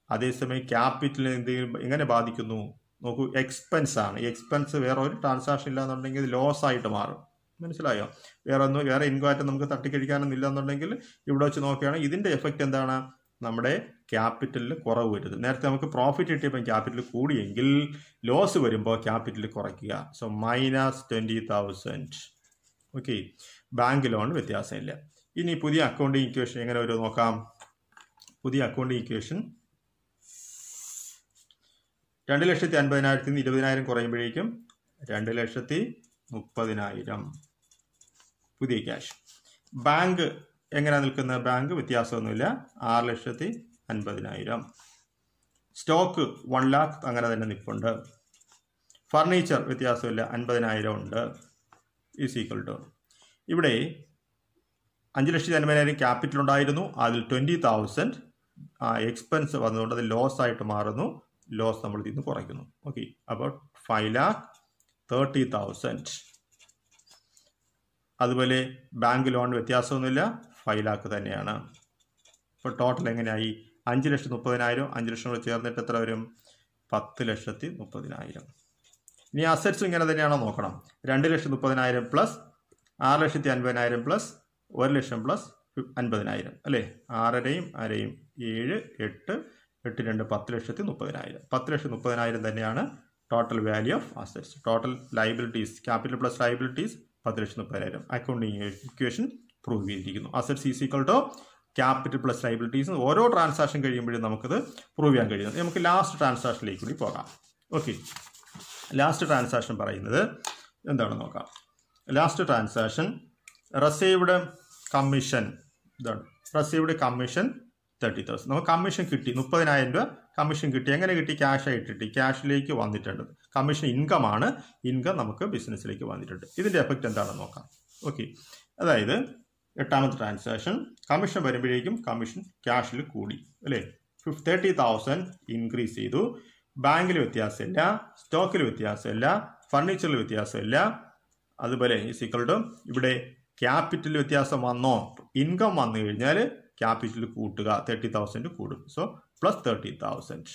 അതേസമയം ക്യാപിറ്റലിന് എന്തെങ്കിലും എങ്ങനെ ബാധിക്കുന്നു നോക്കൂ, എക്സ്പെൻസ് ആണ്. ഈ എക്സ്പെൻസ് വേറെ ഒരു ട്രാൻസാക്ഷൻ ഇല്ലാന്നുണ്ടെങ്കിൽ ലോസ് ആയിട്ട് മാറും. മനസ്സിലായോ? വേറെ ഇൻകം നമുക്ക് തട്ടിക്കഴിക്കാനൊന്നും ഇല്ലാന്നുണ്ടെങ്കിൽ ഇവിടെ വെച്ച് നോക്കുകയാണെങ്കിൽ ഇതിൻ്റെ എഫക്റ്റ് എന്താണ്? നമ്മുടെ ക്യാപിറ്റലിൽ കുറവ് വരുന്നത്. നേരത്തെ നമുക്ക് പ്രോഫിറ്റ് കിട്ടിയപ്പോൾ ക്യാപിറ്റൽ കൂടിയെങ്കിൽ ലോസ് വരുമ്പോൾ ക്യാപിറ്റൽ കുറയ്ക്കുക. സോ -20,000. ഓക്കെ, ബാങ്ക് ലോൺ വ്യത്യാസമില്ല. ഇനി പുതിയ അക്കൗണ്ടിങ് ഇക്വേഷൻ എങ്ങനെ വരും നോക്കാം. പുതിയ അക്കൗണ്ടിങ് ഇക്വേഷൻ 2,50,000 20,000 കുറയുമ്പോഴേക്കും 2,30,000 പുതിയ ക്യാഷ്. ബാങ്ക് എങ്ങനെയാണ് നിൽക്കുന്നത്? ബാങ്ക് വ്യത്യാസമൊന്നുമില്ല, 6,50,000. സ്റ്റോക്ക് 1 lakh അങ്ങനെ തന്നെ നിൽപ്പുണ്ട്. ഫർണിച്ചർ വ്യത്യാസമില്ല, 50,000 ഉണ്ട്. ഈസ് ഈക്വൽ ടു ഇവിടെ 5,50,000 ക്യാപിറ്റൽ ഉണ്ടായിരുന്നു, അതിൽ 20,000 എക്സ്പെൻസ് വന്നതുകൊണ്ട് അത് ലോസ് ആയിട്ട് മാറുന്നു. ലോസ് നമ്മൾ ഇതിൽ നിന്ന് കുറയ്ക്കുന്നു. ഓക്കെ, അപ്പോൾ 5,30,000. അതുപോലെ ബാങ്ക് ലോൺ വ്യത്യാസമൊന്നുമില്ല, 5 lakh തന്നെയാണ്. അപ്പോൾ ടോട്ടൽ എങ്ങനെയായി? 5,30,000 5 ലക്ഷം കൂടെ ചേർന്നിട്ട് എത്ര വരും? 10,30,000. ഇനി അസറ്റ്സ് ഇങ്ങനെ തന്നെയാണോ നോക്കണം. 2,30,000 പ്ലസ് 6,50,000 പ്ലസ് 1 ലക്ഷം പ്ലസ് 50,000 അല്ലേ? 6.5 7 8 8 2 10,30,000. 10,30,000 തന്നെയാണ് total value of assets. Total liabilities, capital plus liabilities 10,30,000. Accounting equation prove ചെയ്തിരിക്കുന്നു. Assets is equal to capital plus liabilities. ഓരോ ട്രാൻസാക്ഷൻ കഴിയുമ്പോഴും നമുക്കത് പ്രൂവ് ചെയ്യാൻ കഴിയുന്നത്. നമുക്ക് ലാസ്റ്റ് ട്രാൻസാക്ഷനിലേക്ക് കൂടി പോകാം. ഓക്കെ, ലാസ്റ്റ് ട്രാൻസാക്ഷൻ പറയുന്നത് എന്താണെന്ന് നോക്കാം. Last transaction received commission. ഇതാണ് റെസീവ്ഡ് കമ്മീഷൻ 30,000. നമുക്ക് കമ്മീഷൻ കിട്ടി, 30,000 രൂപ കമ്മീഷൻ കിട്ടി. എങ്ങനെ കിട്ടി? ക്യാഷ് ആയിട്ട് കിട്ടി, ക്യാഷിലേക്ക് വന്നിട്ടുണ്ട്. കമ്മീഷൻ ഇൻകം ആണ്, ഇൻകം നമുക്ക് ബിസിനസ്സിലേക്ക് വന്നിട്ടുണ്ട്. ഇതിൻ്റെ എഫക്റ്റ് എന്താണെന്ന് നോക്കാം. ഓക്കെ, അതായത് 8th ട്രാൻസാക്ഷൻ കമ്മീഷൻ വരുമ്പോഴേക്കും കമ്മീഷൻ ക്യാഷിൽ കൂടി അല്ലേ? 30,000 ഇൻക്രീസ് ചെയ്തു. ബാങ്കിൽ വ്യത്യാസമില്ല, സ്റ്റോക്കിൽ വ്യത്യാസമില്ല, ഫർണിച്ചറിൽ വ്യത്യാസമില്ല. അതുപോലെ ഈസ് ഈക്വൽ ടു ഇവിടെ ക്യാപിറ്റൽ വ്യത്യാസം വന്നോ? ഇൻകം വന്നു കഴിഞ്ഞാൽ ക്യാപിറ്റൽ കൂട്ടുക, 30,000 കൂടും. സോ പ്ലസ് 30,000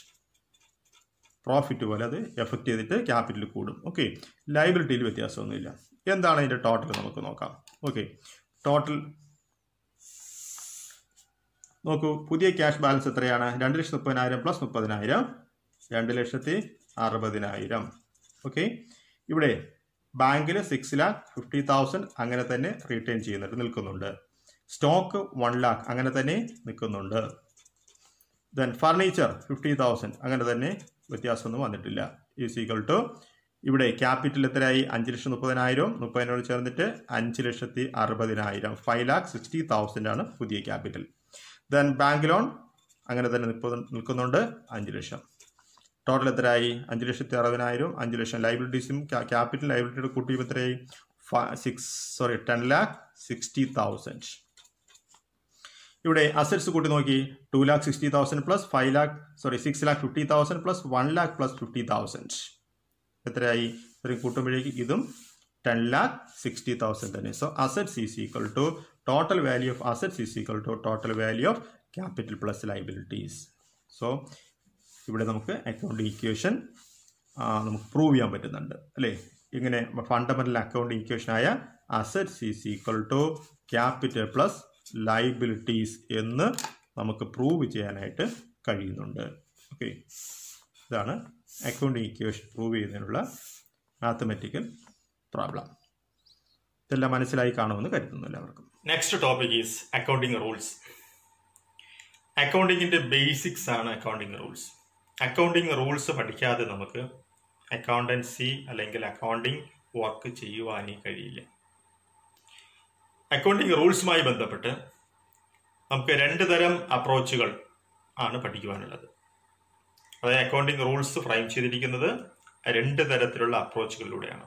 പ്രോഫിറ്റ് പോലെ അത് എഫക്റ്റ് ചെയ്തിട്ട് ക്യാപിറ്റൽ കൂടും. ഓക്കെ, ലൈബിലിറ്റിയിൽ വ്യത്യാസമൊന്നുമില്ല. എന്താണ് അതിൻ്റെ ടോട്ടൽ നമുക്ക് നോക്കാം. ഓക്കെ, ടോട്ടൽ നോക്കൂ. പുതിയ ക്യാഷ് ബാലൻസ് എത്രയാണ്? 2,30,000 പ്ലസ് 30,000 2,60,000. ഓക്കെ, ഇവിടെ ബാങ്കിൽ 6,50,000 അങ്ങനെ തന്നെ റീറ്റെയിൻ ചെയ്യുന്നുണ്ട്, നിൽക്കുന്നുണ്ട്. സ്റ്റോക്ക് 1 lakh അങ്ങനെ തന്നെ നിൽക്കുന്നുണ്ട്. ദെൻ ഫർണിച്ചർ 50,000 അങ്ങനെ തന്നെ വ്യത്യാസമൊന്നും വന്നിട്ടില്ല. ഈസ് ഈക്വൽ ടു ഇവിടെ ക്യാപിറ്റൽ എത്രയായി? 5,30,000 30,000 ചേർന്നിട്ട് 5,60,000 5,60,000 ആണ് പുതിയ ക്യാപിറ്റൽ. ദെൻ ബാങ്ക് ലോൺ അങ്ങനെ തന്നെ നിൽക്കുന്നുണ്ട്, 5 ലക്ഷം. ടോട്ടൽ എത്രയായി? 5,60,000 5 ലക്ഷം. ലൈബിലിറ്റീസും ക്യാപിറ്റൽ ലൈബിലിറ്റിയുടെ കൂട്ടിയപ്പോൾ എത്രയായി? 10,60,000. ഇവിടെ അസറ്റ്സ് കൂട്ടി നോക്കി, 2,60,000 പ്ലസ് 6,50,000 പ്ലസ് 1 lakh പ്ലസ് 50,000 എത്രയായി? ഇത്രയും കൂട്ടുമ്പോഴേക്ക് ഇതും 10,60,000 തന്നെ. So assets is equal to total value of assets is equal to total value of capital plus liabilities. So ഇവിടെ നമുക്ക് അക്കൗണ്ട് ഇക്വേഷൻ നമുക്ക് പ്രൂവ് ചെയ്യാൻ പറ്റുന്നുണ്ട് അല്ലേ. ഇങ്ങനെ ഫണ്ടമെന്റൽ അക്കൗണ്ട് ഇക്വേഷനായ assets is equal to capital plus liabilities എന്ന് നമുക്ക് പ്രൂവ് ചെയ്യാനായിട്ട് കഴിയുന്നുണ്ട്. ഓക്കെ, ഇതാണ് അക്കൗണ്ടിങ് ഇക്വേഷൻ പ്രൂവ് ചെയ്യുന്നതിനുള്ള മാത്തമെറ്റിക്കൽ പ്രോബ്ലം. ഇതെല്ലാം മനസ്സിലായി കാണുമെന്ന് കരുതുന്നു എല്ലാവർക്കും. Next topic is accounting rules. അക്കൗണ്ടിങ്ങിൻ്റെ ബേസിക്സ് ആണ് അക്കൗണ്ടിങ് റൂൾസ്. അക്കൗണ്ടിങ് റൂൾസ് പഠിക്കാതെ നമുക്ക് അക്കൗണ്ടൻസി അല്ലെങ്കിൽ അക്കൗണ്ടിങ് വർക്ക് ചെയ്യുവാനേ കഴിയില്ല. അക്കൗണ്ടിങ് റൂൾസുമായി ബന്ധപ്പെട്ട് നമുക്ക് 2 തരം അപ്രോച്ചുകൾ ആണ് പഠിക്കുവാനുള്ളത്. അതായത് അക്കൗണ്ടിങ് റൂൾസ് ഫ്രെയിം ചെയ്തിരിക്കുന്നത് 2 തരത്തിലുള്ള അപ്രോച്ചുകളിലൂടെയാണ്.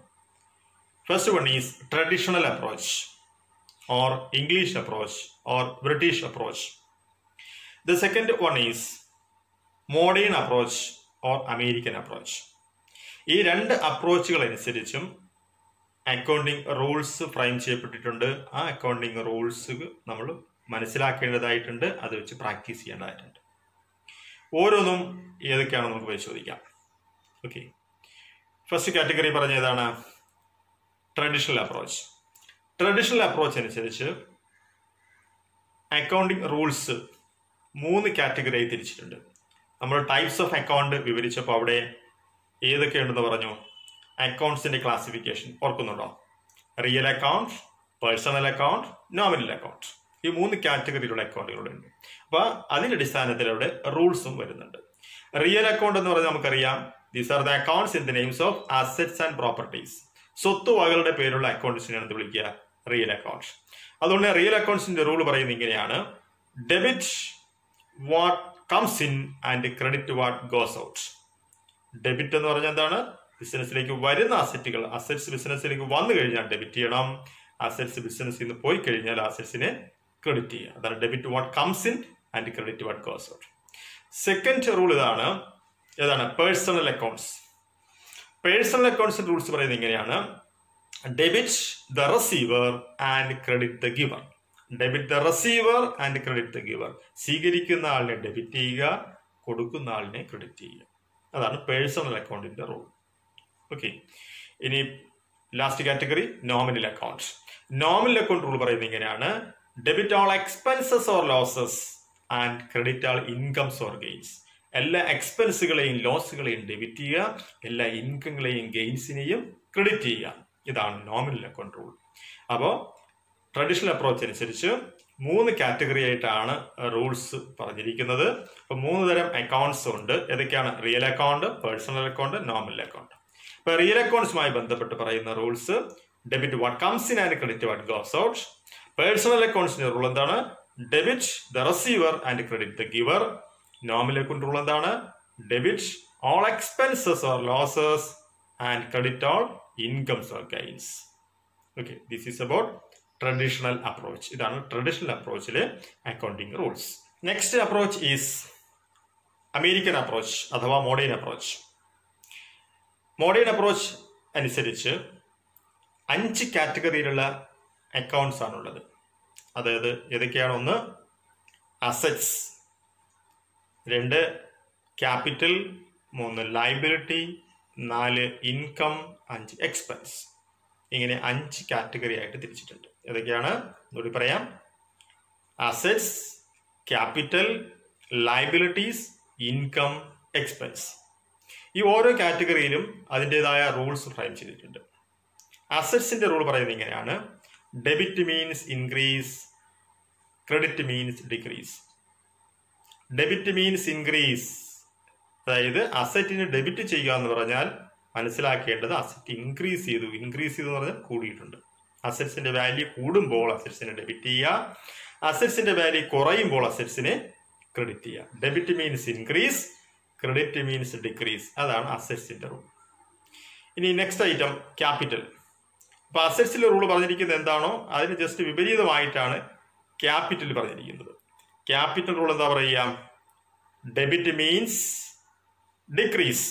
First one is traditional approach or English approach or British approach. The second one is modern approach or American approach. ഈ 2 അപ്രോച്ചുകൾ അനുസരിച്ചും അക്കൗണ്ടിങ് റൂൾസ് ഫ്രെയിം ചെയ്യപ്പെട്ടിട്ടുണ്ട്. ആ അക്കൗണ്ടിങ് റൂൾസ് നമ്മൾ മനസ്സിലാക്കേണ്ടതായിട്ടുണ്ട്, അത് വെച്ച് പ്രാക്ടീസ് ചെയ്യേണ്ടതായിട്ടുണ്ട്. ഓരോന്നും ഏതൊക്കെയാണെന്ന് നമുക്ക് പരിശോധിക്കാം. ഓക്കെ, ഫസ്റ്റ് കാറ്റഗറി പറഞ്ഞ ഏതാണ്? Traditional approach. ട്രഡീഷണൽ അപ്രോച്ച് അനുസരിച്ച് അക്കൗണ്ടിങ് റൂൾസ് 3 കാറ്റഗറിയായി തിരിച്ചിട്ടുണ്ട്. നമ്മൾ ടൈപ്സ് ഓഫ് അക്കൗണ്ട് വിവരിച്ചപ്പോൾ അവിടെ ഏതൊക്കെയുണ്ടെന്ന് പറഞ്ഞു? അക്കൗണ്ട്സിന്റെ ക്ലാസിഫിക്കേഷൻ ഓർക്കുന്നുണ്ടോ? Real account, personal account, nominal account. ഈ 3 കാറ്റഗറിയിലുള്ള അക്കൗണ്ടുകളുണ്ട്. അപ്പോൾ അതിന്റെ അടിസ്ഥാനത്തിൽ അവിടെ റൂൾസും വരുന്നുണ്ട്. റിയൽ അക്കൗണ്ട് എന്ന് പറഞ്ഞാൽ നമുക്കറിയാം, these are the accounts in the names of assets and properties. സ്വത്തുവകകളുടെ പേരുള്ള അക്കൗണ്ട്സിനെയാണ് എന്ത് വിളിക്കുക? Real account. അതുകൊണ്ട് റിയൽ അക്കൗണ്ട്സിന്റെ റൂൾ പറയുന്നത് ഇങ്ങനെയാണ്: debit what comes in and credit what goes out. Debit എന്ന് പറഞ്ഞാൽ എന്താണ്? ബിസിനസ്സിലേക്ക് വരുന്ന അസറ്റുകൾ, അസറ്റ്സ് ബിസിനസ്സിലേക്ക് വന്നു കഴിഞ്ഞാൽ ഡെബിറ്റ് ചെയ്യണം. അസറ്റ്സ് ബിസിനസ്സിൽ നിന്ന് പോയി കഴിഞ്ഞാൽ അസറ്റ്സിനെ ക്രെഡിറ്റ് ചെയ്യുക. അതാണ് debit what comes in and credit what goes out. Second rule ഇതാണ്. ഏതാണ്? Personal accounts. പേഴ്സണൽ അക്കൗണ്ട്സിന്റെ റൂൾസ് പറയുന്നത് ഇങ്ങനെയാണ്: debit the receiver and credit the giver. Debit the receiver and credit the giver. സ്വീകരിക്കുന്ന ആളിനെ ഡെബിറ്റ് ചെയ്യുക, കൊടുക്കുന്ന ആളിനെ ക്രെഡിറ്റ് ചെയ്യുക. അതാണ് പേഴ്സണൽ അക്കൗണ്ടിന്റെ റൂൾ. ഓക്കെ, ഇനി last category nominal account. Nominal account rule പറയുന്നത് ഇങ്ങനെയാണ്: debit all expenses or losses and credit all incomes or gains. എല്ലാ എക്സ്പെൻസുകളെയും ലോസുകളെയും ഡെബിറ്റ് ചെയ്യുക, എല്ലാ ഇൻകങ്ങളെയും ഗെയിൻസിനെയും ക്രെഡിറ്റ് ചെയ്യുക. ഇതാണ് നോമിനൽ അക്കൗണ്ട് റൂൾ. അപ്പോൾ ട്രഡീഷണൽ അപ്രോച്ച് അനുസരിച്ച് 3 കാറ്റഗറി ആയിട്ടാണ് റൂൾസ് പറഞ്ഞിരിക്കുന്നത്. അപ്പോൾ 3 തരം അക്കൗണ്ട്സ് ഉണ്ട്. ഏതൊക്കെയാണ്? Real account, personal account, nominal account. ഇപ്പൊ റിയൽ അക്കൗണ്ട്സുമായി ബന്ധപ്പെട്ട് പറയുന്ന rules: debit what comes in and credit what goes out. Personal അക്കൗണ്ട്സിന്റെ റൂൾ എന്താണ്? Debit the receiver and credit the giver. Nominal account rule എന്താണ്? Debit all expenses or losses and credit all incomes or gains. Okay, this is about traditional approach. ഇതാണ് traditional അപ്രോച്ചിലെ accounting rules. Next approach is American approach അഥവാ modern approach. Modern approach അനുസരിച്ച് 5 കാറ്റഗറിയിലുള്ള accounts ആണുള്ളത്. അതായത് ഏതൊക്കെയാണ്? 1 assets, 2 capital, 3 liability, 4 income, 5 expense. ഇങ്ങനെ 5 category ആയിട്ട് തിരിച്ചിട്ടുണ്ട്. ഏതൊക്കെയാണ്? ഒന്നുകൂടി പറയാം: assets, capital, liabilities, income, expense. ഈ ഓരോ കാറ്റഗറിയിലും അതിൻ്റെതായ റൂൾസ് ഫ്രെയിം ചെയ്തിട്ടുണ്ട്. അസറ്റ്സിന്റെ റൂൾ പറയുന്നത് ഇങ്ങനെയാണ്: debit means increase, credit means decrease. Debit means increase, അതായത് അസറ്റിന് ഡെബിറ്റ് ചെയ്യുക എന്ന് പറഞ്ഞാൽ മനസ്സിലാക്കേണ്ടത് അസറ്റ് ഇൻക്രീസ് ചെയ്തു. ഇൻക്രീസ് ചെയ്തു എന്ന് പറഞ്ഞാൽ കൂടിയിട്ടുണ്ട്. അസറ്റ്സിന്റെ വാല്യൂ കൂടുമ്പോൾ അസറ്റ്സിനെ ഡെബിറ്റ് ചെയ്യുക, അസറ്റ്സിന്റെ വാല്യൂ കുറയുമ്പോൾ അസറ്റ്സിനെ ക്രെഡിറ്റ് ചെയ്യുക. Debit means increase, credit means decrease. അതാണ് അസറ്റ്സിന്റെ റൂൾ. ഇനി നെക്സ്റ്റ് ഐറ്റം ക്യാപിറ്റൽ. അപ്പൊ അസറ്റ്സിലെ റൂൾ പറഞ്ഞിരിക്കുന്നത് എന്താണോ അതിന് ജസ്റ്റ് വിപരീതമായിട്ടാണ് ക്യാപിറ്റൽ പറഞ്ഞിരിക്കുന്നത്. ക്യാപിറ്റൽ റൂൾ എന്താ പറയുക? Debit means decrease.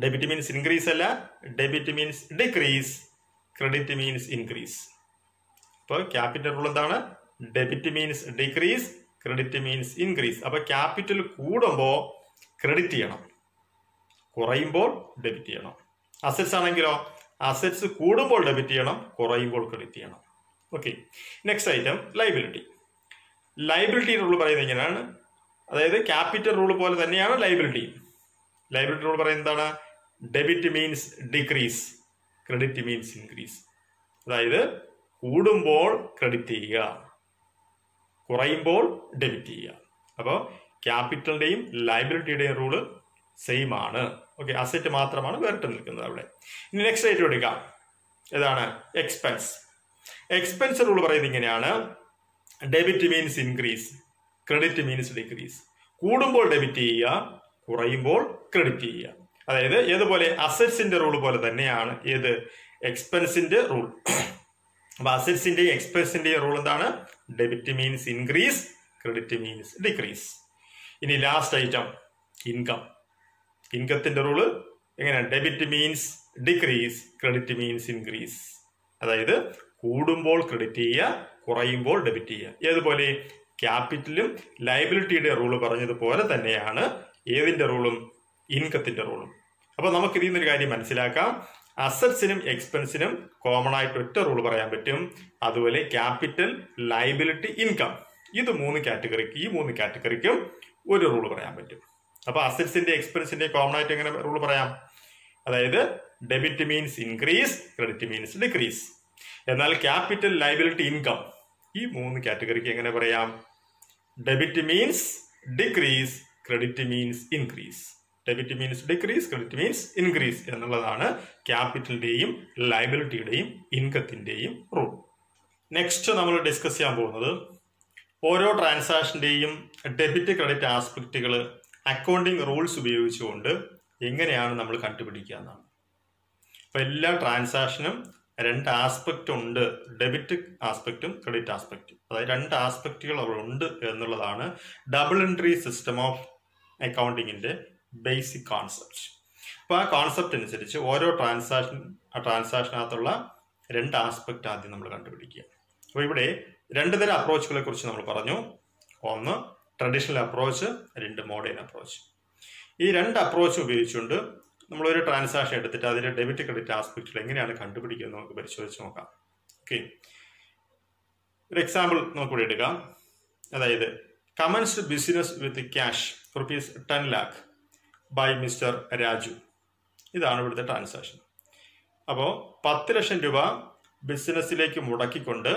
Debit means increase അല്ല, debit means decrease, credit means increase. അപ്പോൾ ക്യാപിറ്റൽ റൂൾ എന്താണ്? Debit means decrease, credit means increase. അപ്പൊ ക്യാപിറ്റൽ കൂടുമ്പോൾ ക്രെഡിറ്റ് ചെയ്യണം, കുറയുമ്പോൾ ഡെബിറ്റ് ചെയ്യണം. അസറ്റ്സ് ആണെങ്കിലോ അസറ്റ്സ് കൂടുമ്പോൾ ഡെബിറ്റ് ചെയ്യണം, കുറയുമ്പോൾ ക്രെഡിറ്റ് ചെയ്യണം. Okay. Next item liability. Liability rule പറയുന്നത് ഇങ്ങനെയാണ്. അതായത് ക്യാപിറ്റൽ റൂൾ പോലെ തന്നെയാണ് ലൈബിലിറ്റി. ലൈബിലിറ്റി റൂൾ പറയുന്നത് എന്താണ്? Debit means decrease, credit means increase. അതായത് കൂടുമ്പോൾ ക്രെഡിറ്റ് ചെയ്യുക, കുറയുമ്പോൾ ഡെബിറ്റ് ചെയ്യുക. അപ്പോൾ ക്യാപിറ്റലിന്റെയും ലൈബിലിറ്റിയുടെയും റൂള് സെയിം ആണ്. ഓക്കെ. അസറ്റ് മാത്രമാണ് വേറിട്ട് നിൽക്കുന്നത് അവിടെ. ഇനി നെക്സ്റ്റ് ഐറ്റം എടുക്കാം. ഏതാണ്? എക്സ്പെൻസ്. എക്സ്പെൻസ് റൂൾ പറയുന്നത് ഇങ്ങനെയാണ്. Debit means increase, credit means decrease. കൂടുമ്പോൾ ഡെബിറ്റ് ചെയ്യുക, കുറയുമ്പോൾ ക്രെഡിറ്റ് ചെയ്യുക. അതായത് ഏതുപോലെ അസറ്റ്സിന്റെ റൂൾ പോലെ തന്നെയാണ് ഏത് എക്സ്പെൻസിന്റെ റൂൾ. അപ്പൊ അസറ്റ്സിന്റെയും എക്സ്പെൻസിന്റെയും റൂൾ എന്താണ്? Debit means increase, credit means decrease. ഇനി ലാസ്റ്റ് ഐറ്റം ഇൻകം. ഇൻകത്തിന്റെ റൂള് എങ്ങനെയാണ്? Debit means decrease, credit means increase. അതായത് കൂടുമ്പോൾ ക്രെഡിറ്റ് ചെയ്യുക, കുറയുമ്പോൾ ഡെബിറ്റ് ചെയ്യുക. ഏതുപോലെ ക്യാപിറ്റലും ലൈബിലിറ്റിയുടെ റൂള് പറഞ്ഞതുപോലെ തന്നെയാണ് ഏതിന്റെ റൂളും? ഇൻകത്തിന്റെ റൂളും. അപ്പൊ നമുക്ക് ഇതിൽ നിന്നൊരു കാര്യം മനസ്സിലാക്കാം. അസറ്റ്സിനും എക്സ്പെൻസിനും കോമൺ ആയിട്ട് ഒറ്റ റൂൾ പറയാൻ പറ്റും. അതുപോലെ ക്യാപിറ്റൽ, ലൈബിലിറ്റി, ഇൻകം, ഇത് മൂന്ന് കാറ്റഗറിക്കും ഒരു റൂൾ പറയാൻ പറ്റും. അപ്പൊ അസറ്റ്സിന്റെ എക്സ്പെൻസിന്റെ കോമൺ ആയിട്ട് എങ്ങനെ റൂൾ പറയാം? അതായത് debit means increase, credit means decrease. എന്നാൽ ക്യാപിറ്റൽ, ലൈബിലിറ്റി, ഇൻകം ഈ മൂന്ന് കാറ്റഗറിക്ക് എങ്ങനെ പറയാം? Debit means decrease, credit means increase. Debit means decrease, credit means increase എന്നുള്ളതാണ് ക്യാപിറ്റലിന്റെയും ലൈബിലിറ്റിയുടെയും ഇൻകത്തിന്റെയും റൂൾ. നെക്സ്റ്റ് നമ്മൾ ഡിസ്കസ് ചെയ്യാൻ പോകുന്നത് ഓരോ ട്രാൻസാക്ഷന്റെയും ഡെബിറ്റ്, ക്രെഡിറ്റ് ആസ്പെക്റ്റുകൾ അക്കൗണ്ടിങ് റൂൾസ് ഉപയോഗിച്ചുകൊണ്ട് എങ്ങനെയാണ് നമ്മൾ കണ്ടുപിടിക്കുക എന്നാണ്. അപ്പൊ എല്ലാ ട്രാൻസാക്ഷനും രണ്ട് ആസ്പെക്റ്റ് ഉണ്ട്. ഡെബിറ്റ് ആസ്പെക്റ്റും ക്രെഡിറ്റ് ആസ്പെക്റ്റും. അതായത് രണ്ട് ആസ്പെക്റ്റുകൾ അവിടെ ഉണ്ട് എന്നുള്ളതാണ് ഡബിൾ എൻട്രി സിസ്റ്റം ഓഫ് അക്കൗണ്ടിങ്ങിന്റെ ബേസിക് കോൺസെപ്റ്റ്. അപ്പോൾ ആ കോൺസെപ്റ്റ് അനുസരിച്ച് ഓരോ ട്രാൻസാക്ഷനകത്തുള്ള രണ്ട് ആസ്പെക്റ്റ് ആദ്യം നമ്മൾ കണ്ടുപിടിക്കുക. അപ്പോൾ ഇവിടെ രണ്ട് തരം അപ്രോച്ചുകളെ കുറിച്ച് നമ്മൾ പറഞ്ഞു. ഒന്ന് ട്രഡീഷണൽ അപ്രോച്ച്, രണ്ട് മോഡേൺ അപ്രോച്ച്. ഈ രണ്ട് അപ്രോച്ച് ഉപയോഗിച്ചുകൊണ്ട് നമ്മളൊരു ട്രാൻസാക്ഷൻ എടുത്തിട്ട് അതിന്റെ ഡെബിറ്റ്, ക്രെഡിറ്റ് ആസ്പെക്റ്റുകൾ എങ്ങനെയാണ് കണ്ടുപിടിക്കുന്നത് നമുക്ക് പരിശോധിച്ച് നോക്കാം. ഓക്കെ. ഒരു എക്സാമ്പിൾ നമുക്കിവിടെ എടുക്കാം. അതായത് commenced business with cash ₹10 lakh by mister Raju. ഇതാണ് ഇവിടുത്തെ ട്രാൻസാക്ഷൻ. അപ്പോൾ 10 ലക്ഷം രൂപ ബിസിനസ്സിലേക്ക് മുടക്കിക്കൊണ്ട്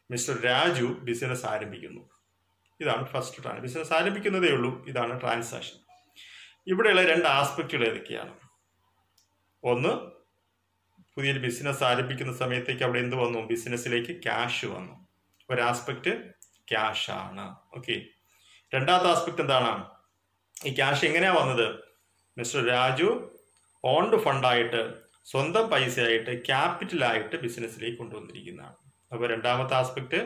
മിസ്റ്റർ രാജു ബിസിനസ് ആരംഭിക്കുന്നു. ഇതാണ് ഫസ്റ്റ് ട്രാൻസാക്ഷൻ. ബിസിനസ് ആരംഭിക്കുന്നതേ ഉള്ളൂ. ഇതാണ് ട്രാൻസാക്ഷൻ. ഇവിടെയുള്ള രണ്ട് ആസ്പെക്റ്റുകൾ ഏതൊക്കെയാണ്? ഒന്ന്, പുതിയൊരു ബിസിനസ് ആരംഭിക്കുന്ന സമയത്തേക്ക് അവിടെ എന്ത് വന്നു? ബിസിനസ്സിലേക്ക് ക്യാഷ് വന്നു. ഒരു ആസ്പെക്ട് ക്യാഷ് ആണ്. ഓക്കെ. രണ്ടാമത്തെ ആസ്പെക്ട് എന്താണ്? ഈ ക്യാഷ് എങ്ങനെയാ വന്നത്? മിസ്റ്റർ രാജു ഓൺഡ് ഫണ്ടായിട്ട്, സ്വന്തം പൈസയായിട്ട്, ക്യാപിറ്റലായിട്ട് ബിസിനസ്സിലേക്ക് കൊണ്ടുവന്നിരിക്കുന്നതാണ്. അപ്പോൾ രണ്ടാമത്തെ ആസ്പെക്ട്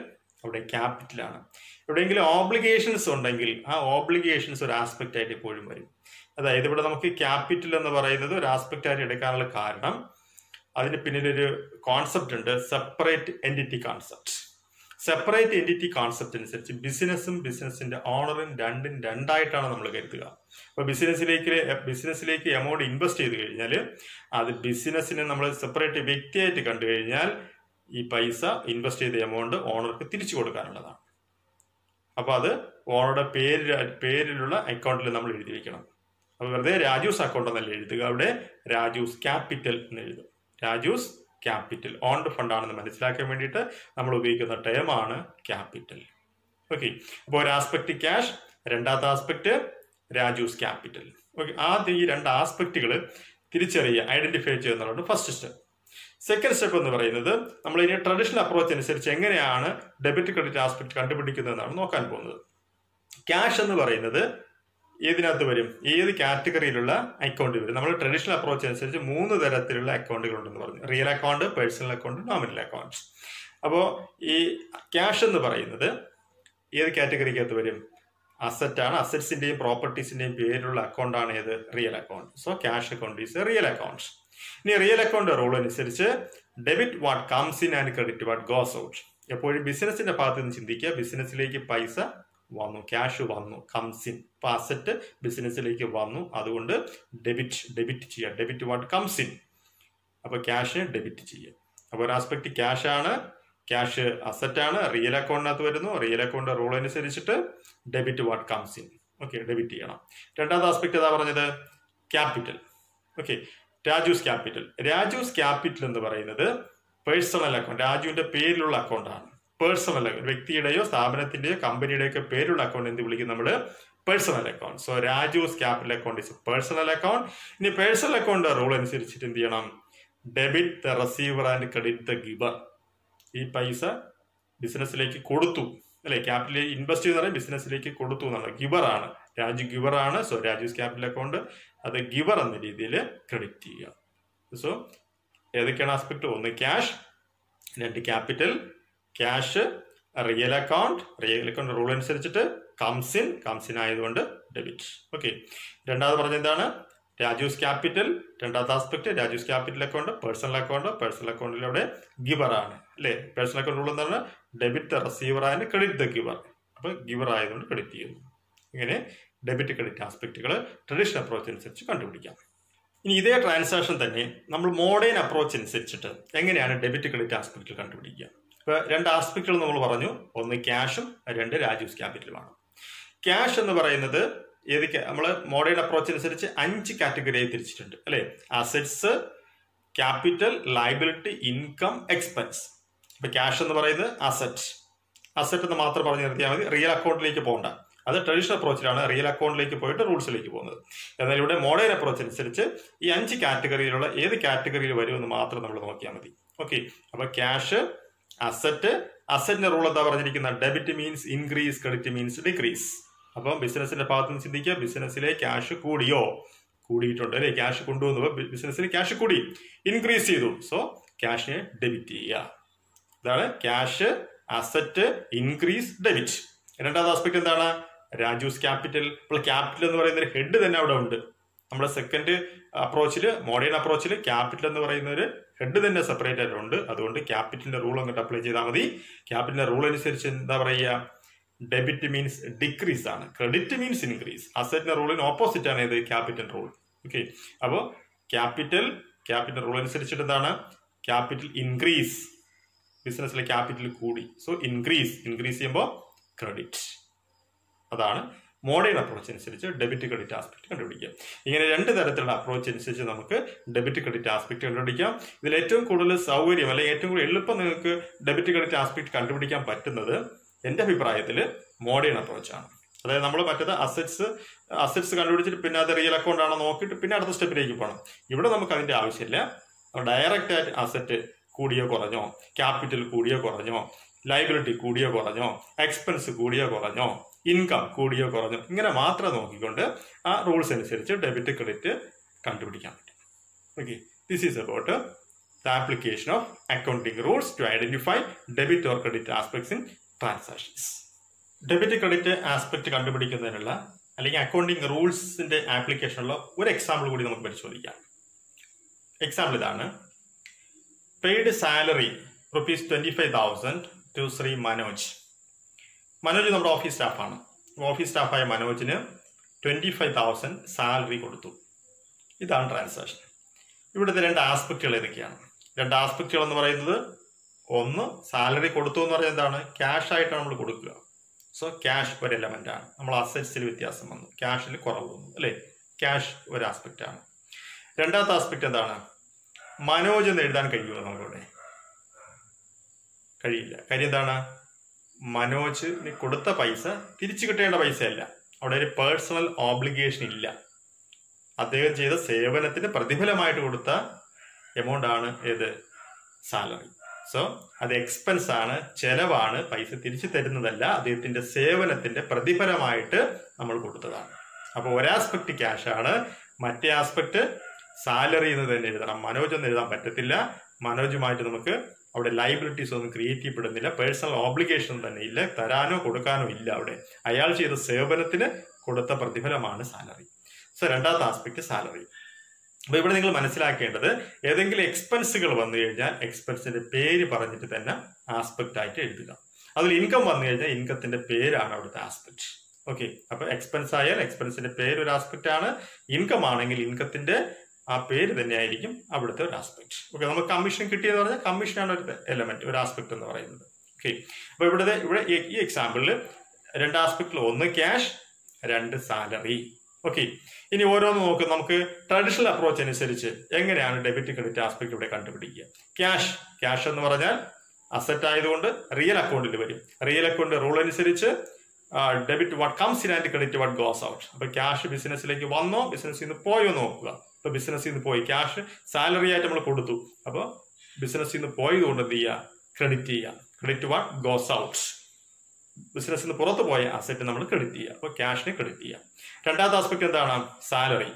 അവിടെ ക്യാപിറ്റലാണ്. എവിടെയെങ്കിലും ഓബ്ലിഗേഷൻസ് ഉണ്ടെങ്കിൽ ആ ഓബ്ലിഗേഷൻസ് ഒരു ആസ്പെക്റ്റ് ആയിട്ട് എപ്പോഴും വരും. അതായത് ഇവിടെ നമുക്ക് ക്യാപിറ്റൽ എന്ന് പറയുന്നത് ഒരു ആസ്പെക്റ്റ് ആയിട്ട് എടുക്കാനുള്ള കാരണം അതിന് പിന്നിലൊരു കോൺസെപ്റ്റ് ഉണ്ട്, separate entity concept. Separate entity concept അനുസരിച്ച് ബിസിനസ്സും ബിസിനസിന്റെ ഓണറും രണ്ടായിട്ടാണ് നമ്മൾ കരുതുക. അപ്പൊ ബിസിനസ്സിലേക്ക് എമൗണ്ട് ഇൻവെസ്റ്റ് ചെയ്ത് കഴിഞ്ഞാൽ അത് ബിസിനസ്സിനെ നമ്മൾ സെപ്പറേറ്റ് വ്യക്തിയായിട്ട് കണ്ടു കഴിഞ്ഞാൽ ഈ പൈസ ഇൻവെസ്റ്റ് ചെയ്ത എമൗണ്ട് ഓണർക്ക് തിരിച്ചു കൊടുക്കാനുള്ളതാണ്. അപ്പൊ അത് ഓണറുടെ പേരിലുള്ള അക്കൗണ്ടിൽ നമ്മൾ എഴുതി വെക്കണം. അപ്പൊ വെറുതെ രാജൂസ് അക്കൗണ്ട് എന്നല്ല എഴുതുക, അവിടെ രാജൂസ് ക്യാപിറ്റൽ എന്ന് എഴുതും. രാജൂസ് ക്യാപിറ്റൽ ഓൺഡ് ഫണ്ട് ആണെന്ന് മനസ്സിലാക്കാൻ വേണ്ടിയിട്ട് നമ്മൾ ഉപയോഗിക്കുന്ന ടേമാണ് ക്യാപിറ്റൽ. ഓക്കെ. അപ്പോൾ ഒരു ആസ്പെക്ട് ക്യാഷ്, രണ്ടാമത്തെ ആസ്പെക്ട് രാജൂസ് ക്യാപിറ്റൽ. ഓക്കെ. ആദ്യം ഈ രണ്ട് ആസ്പെക്റ്റുകൾ തിരിച്ചറിയുക, ഐഡന്റിഫൈ ചെയ്യുക എന്നുള്ളത് ഫസ്റ്റ് സ്റ്റെപ്പ്. സെക്കൻഡ് സ്റ്റെപ്പ് എന്ന് പറയുന്നത് നമ്മൾ ഇനി ട്രഡീഷണൽ അപ്രോച്ച് അനുസരിച്ച് എങ്ങനെയാണ് ഡെബിറ്റ്, ക്രെഡിറ്റ് ആസ്പെക്ട് കണ്ടുപിടിക്കുന്നതെന്നാണ് നോക്കാൻ പോകുന്നത്. ക്യാഷ് എന്ന് പറയുന്നത് ഏതിനകത്ത് വരും? ഏത് കാറ്റഗറിയിലുള്ള അക്കൗണ്ട് വരും? നമ്മൾ ട്രഡീഷണൽ അപ്രോച്ച് അനുസരിച്ച് 3 തരത്തിലുള്ള അക്കൗണ്ടുകൾ ഉണ്ടെന്ന് പറഞ്ഞു. Real account, personal account, nominal accounts. അപ്പോൾ ഈ ക്യാഷ് എന്ന് പറയുന്നത് ഏത് കാറ്റഗറിക്കകത്ത് വരും? അസറ്റ് ആണ്. അസറ്റ്സിന്റെയും പ്രോപ്പർട്ടീസിന്റെയും പേരിലുള്ള അക്കൗണ്ടാണ് ഏത്? Real account. So cash account is A real account. ഇനി റിയൽ അക്കൗണ്ട് റൂൾ അനുസരിച്ച് debit what comes in and credit what goes out. എപ്പോഴും ബിസിനസിന്റെ ഭാഗത്ത് നിന്ന് ചിന്തിക്കുക. ബിസിനസ്സിലേക്ക് പൈസ വന്നു, ക്യാഷ് വന്നു, കംസ് ഇൻ. ഇപ്പൊ അസറ്റ് ബിസിനസ്സിലേക്ക് വന്നു, അതുകൊണ്ട് ഡെബിറ്റ് ചെയ്യുക. Debit what comes in. അപ്പൊ ക്യാഷ് ഡെബിറ്റ് ചെയ്യുക. അപ്പൊ ഒരു ആസ്പെക്ട് ക്യാഷ് ആണ്, ക്യാഷ് അസറ്റ് ആണ്, റിയൽ അക്കൗണ്ടിനകത്ത് വരുന്നു. റിയൽ അക്കൗണ്ട് റൂൾ അനുസരിച്ചിട്ട് debit what comes in. Okay, debit ചെയ്യണം. രണ്ടാമത്തെ ആസ്പെക്ട് ഏതാ പറഞ്ഞത്? Capital. Okay, Raju's capital. Raju's capital എന്ന് പറയുന്നത് പേഴ്സണൽ അക്കൗണ്ട്, രാജുവിന്റെ പേരിലുള്ള അക്കൗണ്ടാണ്. പേഴ്സണൽ അക്കൗണ്ട്, വ്യക്തിയുടെയോ സ്ഥാപനത്തിന്റെയോ കമ്പനിയുടെയോ ഒക്കെ പേരുള്ള അക്കൗണ്ട് എന്ത് വിളിക്കും നമ്മൾ? Personal account. So Raju's capital account is personal account. ഇനി പേഴ്സണൽ അക്കൗണ്ട് റൂൾ അനുസരിച്ചിട്ട് എന്ത് ചെയ്യണം? Debit the receiver and credit the giver. ഈ പൈസ ബിസിനസ്സിലേക്ക് കൊടുത്തു അല്ലെ, ക്യാപിറ്റൽ ഇൻവെസ്റ്റ് ചെയ്യുന്ന ബിസിനസ്സിലേക്ക് കൊടുത്തു എന്നാണ്. ഗിവർ ആണ്, രാജു ഗിവർ ആണ്. സോ രാജൂസ് ക്യാപിറ്റൽ അക്കൗണ്ട് അത് ഗിവർ എന്ന രീതിയിൽ ക്രെഡിറ്റ് ചെയ്യുക. സോ ഏതൊക്കെയാണ് ആസ്പെക്ട്? ഒന്ന് ക്യാഷ്, രണ്ട് capital. Cash real account, real account rule അനുസരിച്ചിട്ട് കംസ് ഇൻ ആയതുകൊണ്ട് ഡെബിറ്റ്. ഓക്കെ, രണ്ടാമത് പറഞ്ഞ എന്താണ്? രാജൂസ് ക്യാപിറ്റൽ. രണ്ടാമത്തെ aspect Raju's capital account personal account. Personal അക്കൗണ്ടിൽ അവിടെ ഗിവർ ആണ് അല്ലെ. പേഴ്സണൽ അക്കൗണ്ട് റൂൾ എന്താണ്? Debit the receiver and credit the giver. അപ്പൊ ഗിവർ ആയതുകൊണ്ട് ക്രെഡിറ്റ് ചെയ്യുന്നു. ഇങ്ങനെ ഡെബിറ്റ് ക്രെഡിറ്റ് ആസ്പെക്റ്റുകൾ ട്രഡീഷണൽ അപ്രോച്ച് അനുസരിച്ച് കണ്ടുപിടിക്കാം. ഇനി ഇതേ ട്രാൻസാക്ഷൻ തന്നെ നമ്മൾ മോഡേൺ അപ്രോച്ച് അനുസരിച്ചിട്ട് എങ്ങനെയാണ് ഡെബിറ്റ് ക്രെഡിറ്റ് ആസ്പെക്റ്റുകൾ കണ്ടുപിടിക്കുക? ഇപ്പൊ രണ്ട് ആസ്പെക്റ്റുകൾ നമ്മൾ പറഞ്ഞു. ഒന്ന് ക്യാഷും, രണ്ട് രാജൂസ് ക്യാപിറ്റലുമാണ്. ക്യാഷ് എന്ന് പറയുന്നത് ഏതൊക്കെ നമ്മൾ മോഡേൺ അപ്രോച്ച് അനുസരിച്ച് 5 കാറ്റഗറിയായി തിരിച്ചിട്ടുണ്ട് അല്ലെ. Assets, capital, liability, income, expense. ഇപ്പൊ ക്യാഷ് എന്ന് പറയുന്നത് അസറ്റ് എന്ന് മാത്രം പറഞ്ഞു നിർത്തിയാൽ മതി. റിയൽ അക്കൗണ്ടിലേക്ക് പോകണ്ട. അത് ട്രഡീഷണൽ അപ്രോച്ചിലാണ് റിയൽ അക്കൗണ്ടിലേക്ക് പോയിട്ട് റൂൾസിലേക്ക് പോകുന്നത്. എന്നാൽ ഇവിടെ മോഡേൺ അപ്രോച്ച് അനുസരിച്ച് ഈ 5 കാറ്റഗറിയിലുള്ള ഏത് കാറ്റഗറിയിൽ വരുമെന്ന് മാത്രം നമ്മൾ നോക്കിയാൽ മതി. ഓക്കെ, അപ്പൊ ക്യാഷ്, അസറ്റിന്റെ റൂൾ എന്താ പറഞ്ഞിരിക്കുന്നത്? Debit means increase, credit means decrease. അപ്പം ബിസിനസിന്റെ ഭാഗത്ത് നിന്ന് ചിന്തിക്കുക. ബിസിനസ്സിലെ ക്യാഷ് കൂടിയിട്ടുണ്ട് അല്ലെ. ക്യാഷ് കൊണ്ടുവന്നു, ബിസിനസ്സിൽ ക്യാഷ് കൂടി, ഇൻക്രീസ് ചെയ്തു. സോ ക്യാഷിനെ ഡെബിറ്റ് ചെയ്യുക. ഇതാണ് ക്യാഷ്, അസറ്റ്, ഇൻക്രീസ്, ഡെബിറ്റ്. രണ്ടാമത്തെ ആസ്പെക്ട് എന്താണ്? രാജൂസ് ക്യാപിറ്റൽ. ഇപ്പോൾ ക്യാപിറ്റൽ എന്ന് പറയുന്ന ഒരു ഹെഡ് തന്നെ അവിടെ ഉണ്ട്. നമ്മുടെ സെക്കൻഡ് അപ്രോച്ചില്, മോഡേൺ അപ്രോച്ചില് ക്യാപിറ്റൽ എന്ന് പറയുന്ന ഒരു ഹെഡ് തന്നെ സെപ്പറേറ്റ് ആയിട്ടുണ്ട്. അതുകൊണ്ട് ക്യാപിറ്റലിന്റെ റൂൾ അങ്ങോട്ട് അപ്ലൈ ചെയ്താൽ മതി. ക്യാപിറ്റലിന്റെ റൂൾ അനുസരിച്ച് എന്താ പറയുക? ഡെബിറ്റ് മീൻസ് ഡിക്രീസ് ആണ്, ക്രെഡിറ്റ് മീൻസ് ഇൻക്രീസ്. അസറ്റിന്റെ റൂളിന് ഓപ്പോസിറ്റ് ആണ് ഇത് ക്യാപിറ്റൽ റൂൾ. ഓക്കെ, അപ്പോൾ ക്യാപിറ്റൽ റൂൾ അനുസരിച്ചിട്ട് എന്താണ്? ക്യാപിറ്റൽ ഇൻക്രീസ്, ബിസിനസ്സിലെ ക്യാപിറ്റൽ കൂടി. സോ ഇൻക്രീസ് ചെയ്യുമ്പോൾ ക്രെഡിറ്റ്. അതാണ് മോഡേൺ അപ്രോച്ച് അനുസരിച്ച് ഡെബിറ്റ് ക്രെഡിറ്റ് ആസ്പെക്ട് കണ്ടുപിടിക്കാം. ഇങ്ങനെ 2 തരത്തിലുള്ള അപ്രോച്ച് അനുസരിച്ച് നമുക്ക് ഡെബിറ്റ് ക്രെഡിറ്റ് ആസ്പെക്ട് കണ്ടുപിടിക്കാം. ഇതിൽ ഏറ്റവും കൂടുതൽ സൗകര്യം അല്ലെങ്കിൽ ഏറ്റവും കൂടുതൽ എളുപ്പം നിങ്ങൾക്ക് ഡെബിറ്റ് ക്രെഡിറ്റ് ആസ്പെക്ട് കണ്ടുപിടിക്കാൻ പറ്റുന്നത് എൻ്റെ അഭിപ്രായത്തിൽ മോഡേൺ അപ്രോച്ചാണ്. അതായത് നമ്മൾ മറ്റേത് അസറ്റ്സ് കണ്ടുപിടിച്ചിട്ട് പിന്നെ അത് റിയൽ അക്കൗണ്ട് ആണോ നോക്കിയിട്ട് പിന്നെ അടുത്ത സ്റ്റെപ്പിലേക്ക് പോകണം. ഇവിടെ നമുക്ക് അതിന്റെ ആവശ്യമില്ല. ഡയറക്റ്റ് ആയിട്ട് അസറ്റ് കൂടിയോ കുറഞ്ഞോ, ക്യാപിറ്റൽ കൂടിയോ കുറഞ്ഞോ, ലയബിലിറ്റി കൂടിയോ കുറഞ്ഞോ, എക്സ്പെൻസ് കൂടിയോ കുറഞ്ഞോ, ഇൻകം കൂടിയോ കുറഞ്ഞോ, ഇങ്ങനെ മാത്രം നോക്കിക്കൊണ്ട് ആ റൂൾസ് അനുസരിച്ച് ഡെബിറ്റ് ക്രെഡിറ്റ് കണ്ടുപിടിക്കാൻ പറ്റും. Okay, this is about the application of accounting rules to identify debit or credit aspects in transactions. Debit credit aspect കണ്ടുപിടിക്കുന്നതിനുള്ള അല്ലെങ്കിൽ അക്കൗണ്ടിങ് റൂൾസിന്റെ ആപ്ലിക്കേഷനുള്ള ഒരു എക്സാമ്പിൾ കൂടി നമുക്ക് പരിശോധിക്കാം. എക്സാമ്പിൾ ഇതാണ്. Paid salary ₹25,000 to Shri Manoj. Manoj നമ്മുടെ ഓഫീസ് സ്റ്റാഫാണ്. ഓഫീസ് സ്റ്റാഫായ മനോജിന് 25,000 സാലറി കൊടുത്തു. ഇതാണ് ട്രാൻസാക്ഷൻ. ഇവിടുത്തെ 2 ആസ്പെക്റ്റുകൾ ഏതൊക്കെയാണ്? 2 ആസ്പെക്റ്റുകൾ എന്ന് പറയുന്നത്, ഒന്ന് സാലറി കൊടുത്തു എന്ന് പറയുന്നത് എന്താണ്? ക്യാഷ് ആയിട്ടാണ് നമ്മൾ കൊടുക്കുക. സോ ക്യാഷ് ഒരു എലമെന്റ് ആണ്. നമ്മൾ അസറ്റ്സിൽ വ്യത്യാസം വന്നു, ക്യാഷിൽ കുറവ് വന്നു അല്ലെ. ക്യാഷ് ഒരു ആസ്പെക്റ്റ് ആണ്. രണ്ടാമത്തെ ആസ്പെക്റ്റ് എന്താണ്? മനോജ് എന്ന് എഴുതാൻ കഴിയുമോ? നമ്മളിവിടെ കഴിയില്ല. കാര്യം എന്താണ്? മനോജിന് കൊടുത്ത പൈസ തിരിച്ചു കിട്ടേണ്ട പൈസയല്ല. അവിടെ ഒരു പേഴ്സണൽ ഓബ്ലിഗേഷൻ ഇല്ല. അദ്ദേഹം ചെയ്ത സേവനത്തിന് പ്രതിഫലമായിട്ട് കൊടുത്ത എമൗണ്ട് ആണ് ഏത്? സാലറി. സോ അത് എക്സ്പെൻസ് ആണ്, ചെലവാണ്, പൈസ തിരിച്ചു തരുന്നതല്ല. അദ്ദേഹത്തിന്റെ സേവനത്തിന്റെ പ്രതിഫലമായിട്ട് നമ്മൾ കൊടുത്തതാണ്. അപ്പോൾ ഒരാസ്പെക്ട് ക്യാഷ് ആണ്, മറ്റേ ആസ്പെക്ട് സാലറി എന്ന് തന്നെ എഴുതണം. മനോജ് ഒന്നും എഴുതാൻ പറ്റത്തില്ല. മനോജുമായിട്ട് നമുക്ക് അവിടെ ലൈബിലിറ്റീസ് ഒന്നും ക്രിയേറ്റ് ചെയ്യപ്പെടുന്നില്ല. പേഴ്സണൽ ഓബ്ലിഗേഷൻ തന്നെ ഇല്ല, തരാനോ കൊടുക്കാനോ ഇല്ല. അവിടെ അയാൾ ചെയ്ത സേവനത്തിന് കൊടുത്ത പ്രതിഫലമാണ് സാലറി. സോ രണ്ടാമത്തെ ആസ്പെക്ട് സാലറി. അപ്പൊ ഇവിടെ നിങ്ങൾ മനസ്സിലാക്കേണ്ടത് ഏതെങ്കിലും എക്സ്പെൻസുകൾ വന്നു കഴിഞ്ഞാൽ എക്സ്പെൻസിന്റെ പേര് പറഞ്ഞിട്ട് തന്നെ ആസ്പെക്ട് ആയിട്ട് എഴുതുക. അതിൽ ഇൻകം വന്നു കഴിഞ്ഞാൽ ഇൻകത്തിന്റെ പേരാണ് അവിടുത്തെ ആസ്പെക്ട്. ഓക്കെ, അപ്പൊ എക്സ്പെൻസ് ആയാൽ എക്സ്പെൻസിന്റെ പേര് ഒരു ആസ്പെക്ട് ആണ്, ഇൻകം ആണെങ്കിൽ ഇൻകത്തിന്റെ ആ പേര് തന്നെ ആയിരിക്കും അവിടുത്തെ ഒരു ആസ്പെക്ട്. ഓക്കെ, നമുക്ക് കമ്മീഷൻ കിട്ടിയെന്ന് പറഞ്ഞാൽ കമ്മീഷനാണ് ഒരു എലമെന്റ്, ഒരു ആസ്പെക്ട് എന്ന് പറയുന്നത്. ഓക്കെ, അപ്പൊ ഇവിടെ ഈ എക്സാമ്പിളിൽ രണ്ട് ആസ്പെക്ടിൽ, ഒന്ന് ക്യാഷ്, രണ്ട് സാലറി. ഓക്കെ, ഇനി ഓരോന്ന് നോക്കും. നമുക്ക് ട്രഡീഷണൽ അപ്രോച്ച് അനുസരിച്ച് എങ്ങനെയാണ് ഡെബിറ്റ് ക്രെഡിറ്റ് ആസ്പെക്ട് ഇവിടെ കണ്ടുപിടിക്കുക. ക്യാഷ് എന്ന് പറഞ്ഞാൽ അസറ്റ് ആയതുകൊണ്ട് റിയൽ അക്കൗണ്ടിൽ വരും. റിയൽ അക്കൗണ്ട് റൂൾ അനുസരിച്ച് debit what comes in and credit what goes out. അപ്പൊ ക്യാഷ് ബിസിനസ്സിലേക്ക് വന്നോ ബിസിനസ്സിൽ നിന്ന് പോയോ നോക്കുക. ഇപ്പൊ ബിസിനസ്സിൽ നിന്ന് പോയി, ക്യാഷ് സാലറി ആയിട്ട് നമ്മൾ കൊടുത്തു, അപ്പോൾ ബിസിനസ്സിൽ നിന്ന് പോയതുകൊണ്ട് എന്ത് ചെയ്യുക, ക്രെഡിറ്റ് ചെയ്യുക. Credit what goes out. ബിസിനസ്സിൽ നിന്ന് പുറത്ത് പോയ അസറ്റ് നമ്മൾ ക്രെഡിറ്റ് ചെയ്യുക, അപ്പോൾ ക്യാഷിനെ ക്രെഡിറ്റ് ചെയ്യുക. രണ്ടാമത്തെ ആസ്പെക്ട് എന്താണ്, സാലറി.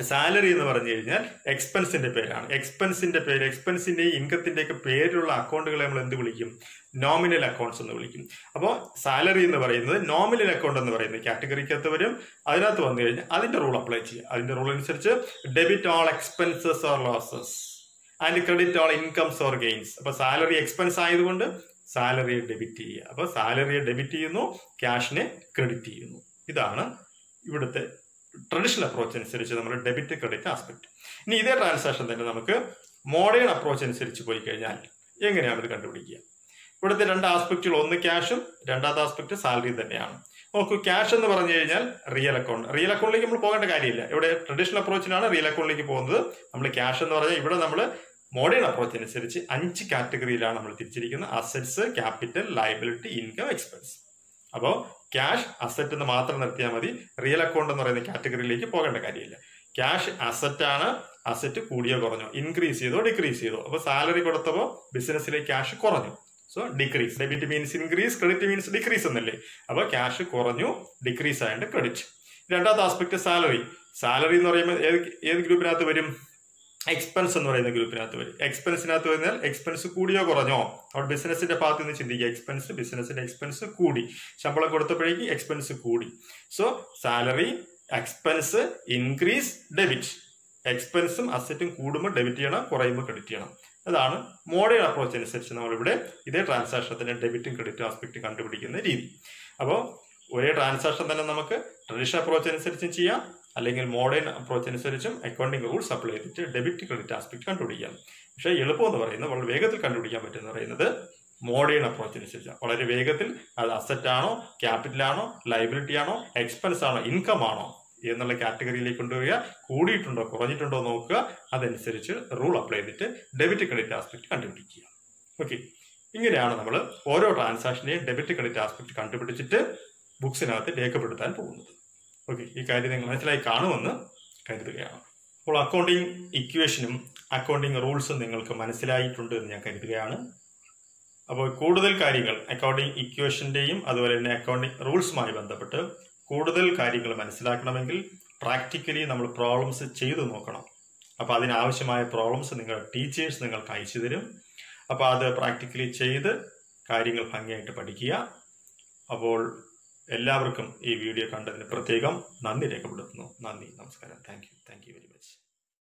സാലറി എന്ന് പറഞ്ഞു കഴിഞ്ഞാൽ എക്സ്പെൻസിന്റെ പേരാണ്. എക്സ്പെൻസിന്റെയും ഇൻകത്തിന്റെ ഒക്കെ പേരിലുള്ള അക്കൗണ്ടുകളെ നമ്മൾ എന്ത് വിളിക്കും, നോമിനൽ അക്കൗണ്ട്സ് എന്ന് വിളിക്കും. അപ്പോൾ സാലറി എന്ന് പറയുന്നത് നോമിനൽ അക്കൗണ്ട് എന്ന് പറയുന്നത് കാറ്റഗറിക്കകത്ത് വരും. അതിനകത്ത് വന്നു കഴിഞ്ഞാൽ അതിന്റെ റൂൾ അപ്ലൈ ചെയ്യുക. അതിന്റെ റൂൾ അനുസരിച്ച് debit all expenses or losses and credit all incomes or gains. അപ്പൊ സാലറി എക്സ്പെൻസ് ആയതുകൊണ്ട് സാലറിയെ ഡെബിറ്റ് ചെയ്യുക. അപ്പൊ സാലറിയെ ഡെബിറ്റ് ചെയ്യുന്നു, ക്യാഷിനെ ക്രെഡിറ്റ് ചെയ്യുന്നു. ഇതാണ് ഇവിടുത്തെ ട്രഡീഷണൽ അപ്രോച്ച് അനുസരിച്ച് നമ്മൾ ഡെബിറ്റ് ക്രെഡിറ്റ് ആസ്പെക്ട്. ഇനി ഇതേ ട്രാൻസാക്ഷൻ തന്നെ നമുക്ക് മോഡേൺ അപ്രോച്ച് അനുസരിച്ച് പോയി കഴിഞ്ഞാൽ എങ്ങനെയാണ് ഇത് കണ്ടുപിടിക്കുക. ഇവിടുത്തെ രണ്ട് ആസ്പെക്റ്റുകൾ, ഒന്ന് ക്യാഷും രണ്ടാമത്തെ ആസ്പെക്ട് സാലറി തന്നെയാണ്. നോക്കൂ, ക്യാഷ് എന്ന് പറഞ്ഞു കഴിഞ്ഞാൽ റിയൽ അക്കൗണ്ട്. റിയൽ അക്കൗണ്ടിലേക്ക് നമ്മൾ പോകേണ്ട കാര്യമില്ല. ഇവിടെ ട്രഡീഷണൽ അപ്രോച്ചിലാണ് റിയൽ അക്കൗണ്ടിലേക്ക് പോകുന്നത്. നമ്മൾ ക്യാഷ് എന്ന് പറഞ്ഞാൽ ഇവിടെ നമ്മൾ മോഡേൺ അപ്രോച്ച് അനുസരിച്ച് 5 കാറ്റഗറിയിലാണ് നമ്മൾ തിരിച്ചിരിക്കുന്നത്: assets, capital, liability, income, expense. അപ്പോൾ ക്യാഷ് അസറ്റ് എന്ന് മാത്രം നിർത്തിയാൽ മതി. റിയൽ അക്കൗണ്ട് എന്ന് പറയുന്ന കാറ്റഗറിയിലേക്ക് പോകേണ്ട കാര്യമില്ല. ക്യാഷ് അസറ്റ് ആണ്. അസറ്റ് കൂടിയോ കുറഞ്ഞോ, ഇൻക്രീസ് ചെയ്തോ ഡിക്രീസ് ചെയ്തോ. അപ്പൊ സാലറി കൊടുത്തപ്പോൾ ബിസിനസ്സിലെ ക്യാഷ് കുറഞ്ഞു, so decrease. Debit means increase, credit means decrease എന്നല്ലേ. അപ്പൊ ക്യാഷ് കുറഞ്ഞു, ഡിക്രീസ് ആയതുകൊണ്ട് ക്രെഡിറ്റ്. രണ്ടാമത്തെ ആസ്പെക്ട് സാലറി. സാലറി എന്ന് പറയുമ്പോൾ ഏത് ഗ്രൂപ്പിനകത്ത് വരും, എക്സ്പെൻസ് എന്ന് പറയുന്ന ഗ്രൂപ്പിനകത്ത് വരും. എക്സ്പെൻസിനകത്ത് വരുന്നാൽ എക്സ്പെൻസ് കൂടിയോ കുറഞ്ഞോ, അവിടെ ബിസിനസിന്റെ ഭാഗത്ത് നിന്ന് ചിന്തിക്കുക. എക്സ്പെൻസ്, ബിസിനസിന്റെ എക്സ്പെൻസ് കൂടി, ശമ്പളം കൊടുത്തപ്പോഴേക്കും എക്സ്പെൻസ് കൂടി. So salary, expense, increase, debit. എക്സ്പെൻസും അസറ്റും കൂടുമ്പോൾ ഡെബിറ്റ് ചെയ്യണം, കുറയുമ്പോൾ ക്രെഡിറ്റ് ചെയ്യണം. അതാണ് മോഡേൺ അപ്രോച്ച് അനുസരിച്ച് നമ്മളിവിടെ ഇതേ ട്രാൻസാക്ഷനത്തിന്റെ ഡെബിറ്റും ക്രെഡിറ്റും ആസ്പെക്ട് കണ്ടുപിടിക്കുന്ന രീതി. അപ്പോൾ ഒരേ ട്രാൻസാക്ഷൻ തന്നെ നമുക്ക് ട്രഡീഷണൽ അപ്രോച്ച് അനുസരിച്ചും ചെയ്യാം, അല്ലെങ്കിൽ മോഡേൺ അപ്രോച്ച് അനുസരിച്ചും അക്കൗണ്ടിങ് റൂൾസ് അപ്ലൈ ചെയ്തിട്ട് ഡെബിറ്റ് ക്രെഡിറ്റ് ആസ്പെക്ട് കണ്ടുപിടിക്കാം. പക്ഷേ എളുപ്പം എന്ന് പറയുന്നത്, വളരെ വേഗത്തിൽ കണ്ടുപിടിക്കാൻ പറ്റുന്ന പറയുന്നത് മോഡേൺ അപ്രോച്ച് അനുസരിച്ചാണ്. വളരെ വേഗത്തിൽ അത് അസറ്റ് ആണോ, ക്യാപിറ്റൽ ആണോ, ലയബിലിറ്റി ആണോ, എക്സ്പെൻസ് ആണോ, ഇൻകം ആണോ എന്നുള്ള കാറ്റഗറിയിലേക്ക് കൊണ്ടുവരിക. കൂടിയിട്ടുണ്ടോ കുറഞ്ഞിട്ടുണ്ടോ നോക്കുക. അതനുസരിച്ച് റൂൾ അപ്ലൈ ചെയ്തിട്ട് ഡെബിറ്റ് ക്രെഡിറ്റ് ആസ്പെക്ട് കണ്ടുപിടിക്കുക. ഓക്കെ, ഇങ്ങനെയാണ് നമ്മൾ ഓരോ ട്രാൻസാക്ഷനെയും ഡെബിറ്റ് ക്രെഡിറ്റ് ആസ്പെക്ട് കണ്ടുപിടിച്ചിട്ട് ബുക്സിനകത്ത് രേഖപ്പെടുത്താൻ പോകുന്നത്. ഓക്കെ, ഈ കാര്യം നിങ്ങൾ മനസ്സിലായി കാണുമെന്ന് കരുതുകയാണ്. അപ്പോൾ അക്കൗണ്ടിങ് ഇക്വേഷനും അക്കൗണ്ടിങ് റൂൾസും നിങ്ങൾക്ക് മനസ്സിലായിട്ടുണ്ട് എന്ന് ഞാൻ കരുതുകയാണ്. അപ്പോൾ കൂടുതൽ കാര്യങ്ങൾ അക്കൗണ്ടിങ് ഇക്വേഷന്റെയും അതുപോലെ തന്നെ അക്കൗണ്ടിങ് റൂൾസുമായി ബന്ധപ്പെട്ട് കൂടുതൽ കാര്യങ്ങൾ മനസ്സിലാക്കണമെങ്കിൽ പ്രാക്ടിക്കലി നമ്മൾ പ്രോബ്ലംസ് ചെയ്തു നോക്കണം. അപ്പോൾ അതിനാവശ്യമായ പ്രോബ്ലംസ് നിങ്ങളുടെ ടീച്ചേഴ്സ് നിങ്ങൾക്ക് അയച്ചു തരും. അപ്പോൾ അത് പ്രാക്ടിക്കലി ചെയ്ത് കാര്യങ്ങൾ ഭംഗിയായിട്ട് പഠിക്കുക. അപ്പോൾ എല്ലാവർക്കും ഈ വീഡിയോ കണ്ടതിന് പ്രത്യേകം നന്ദി രേഖപ്പെടുത്തുന്നു. നന്ദി, നമസ്കാരം. Thank you very much.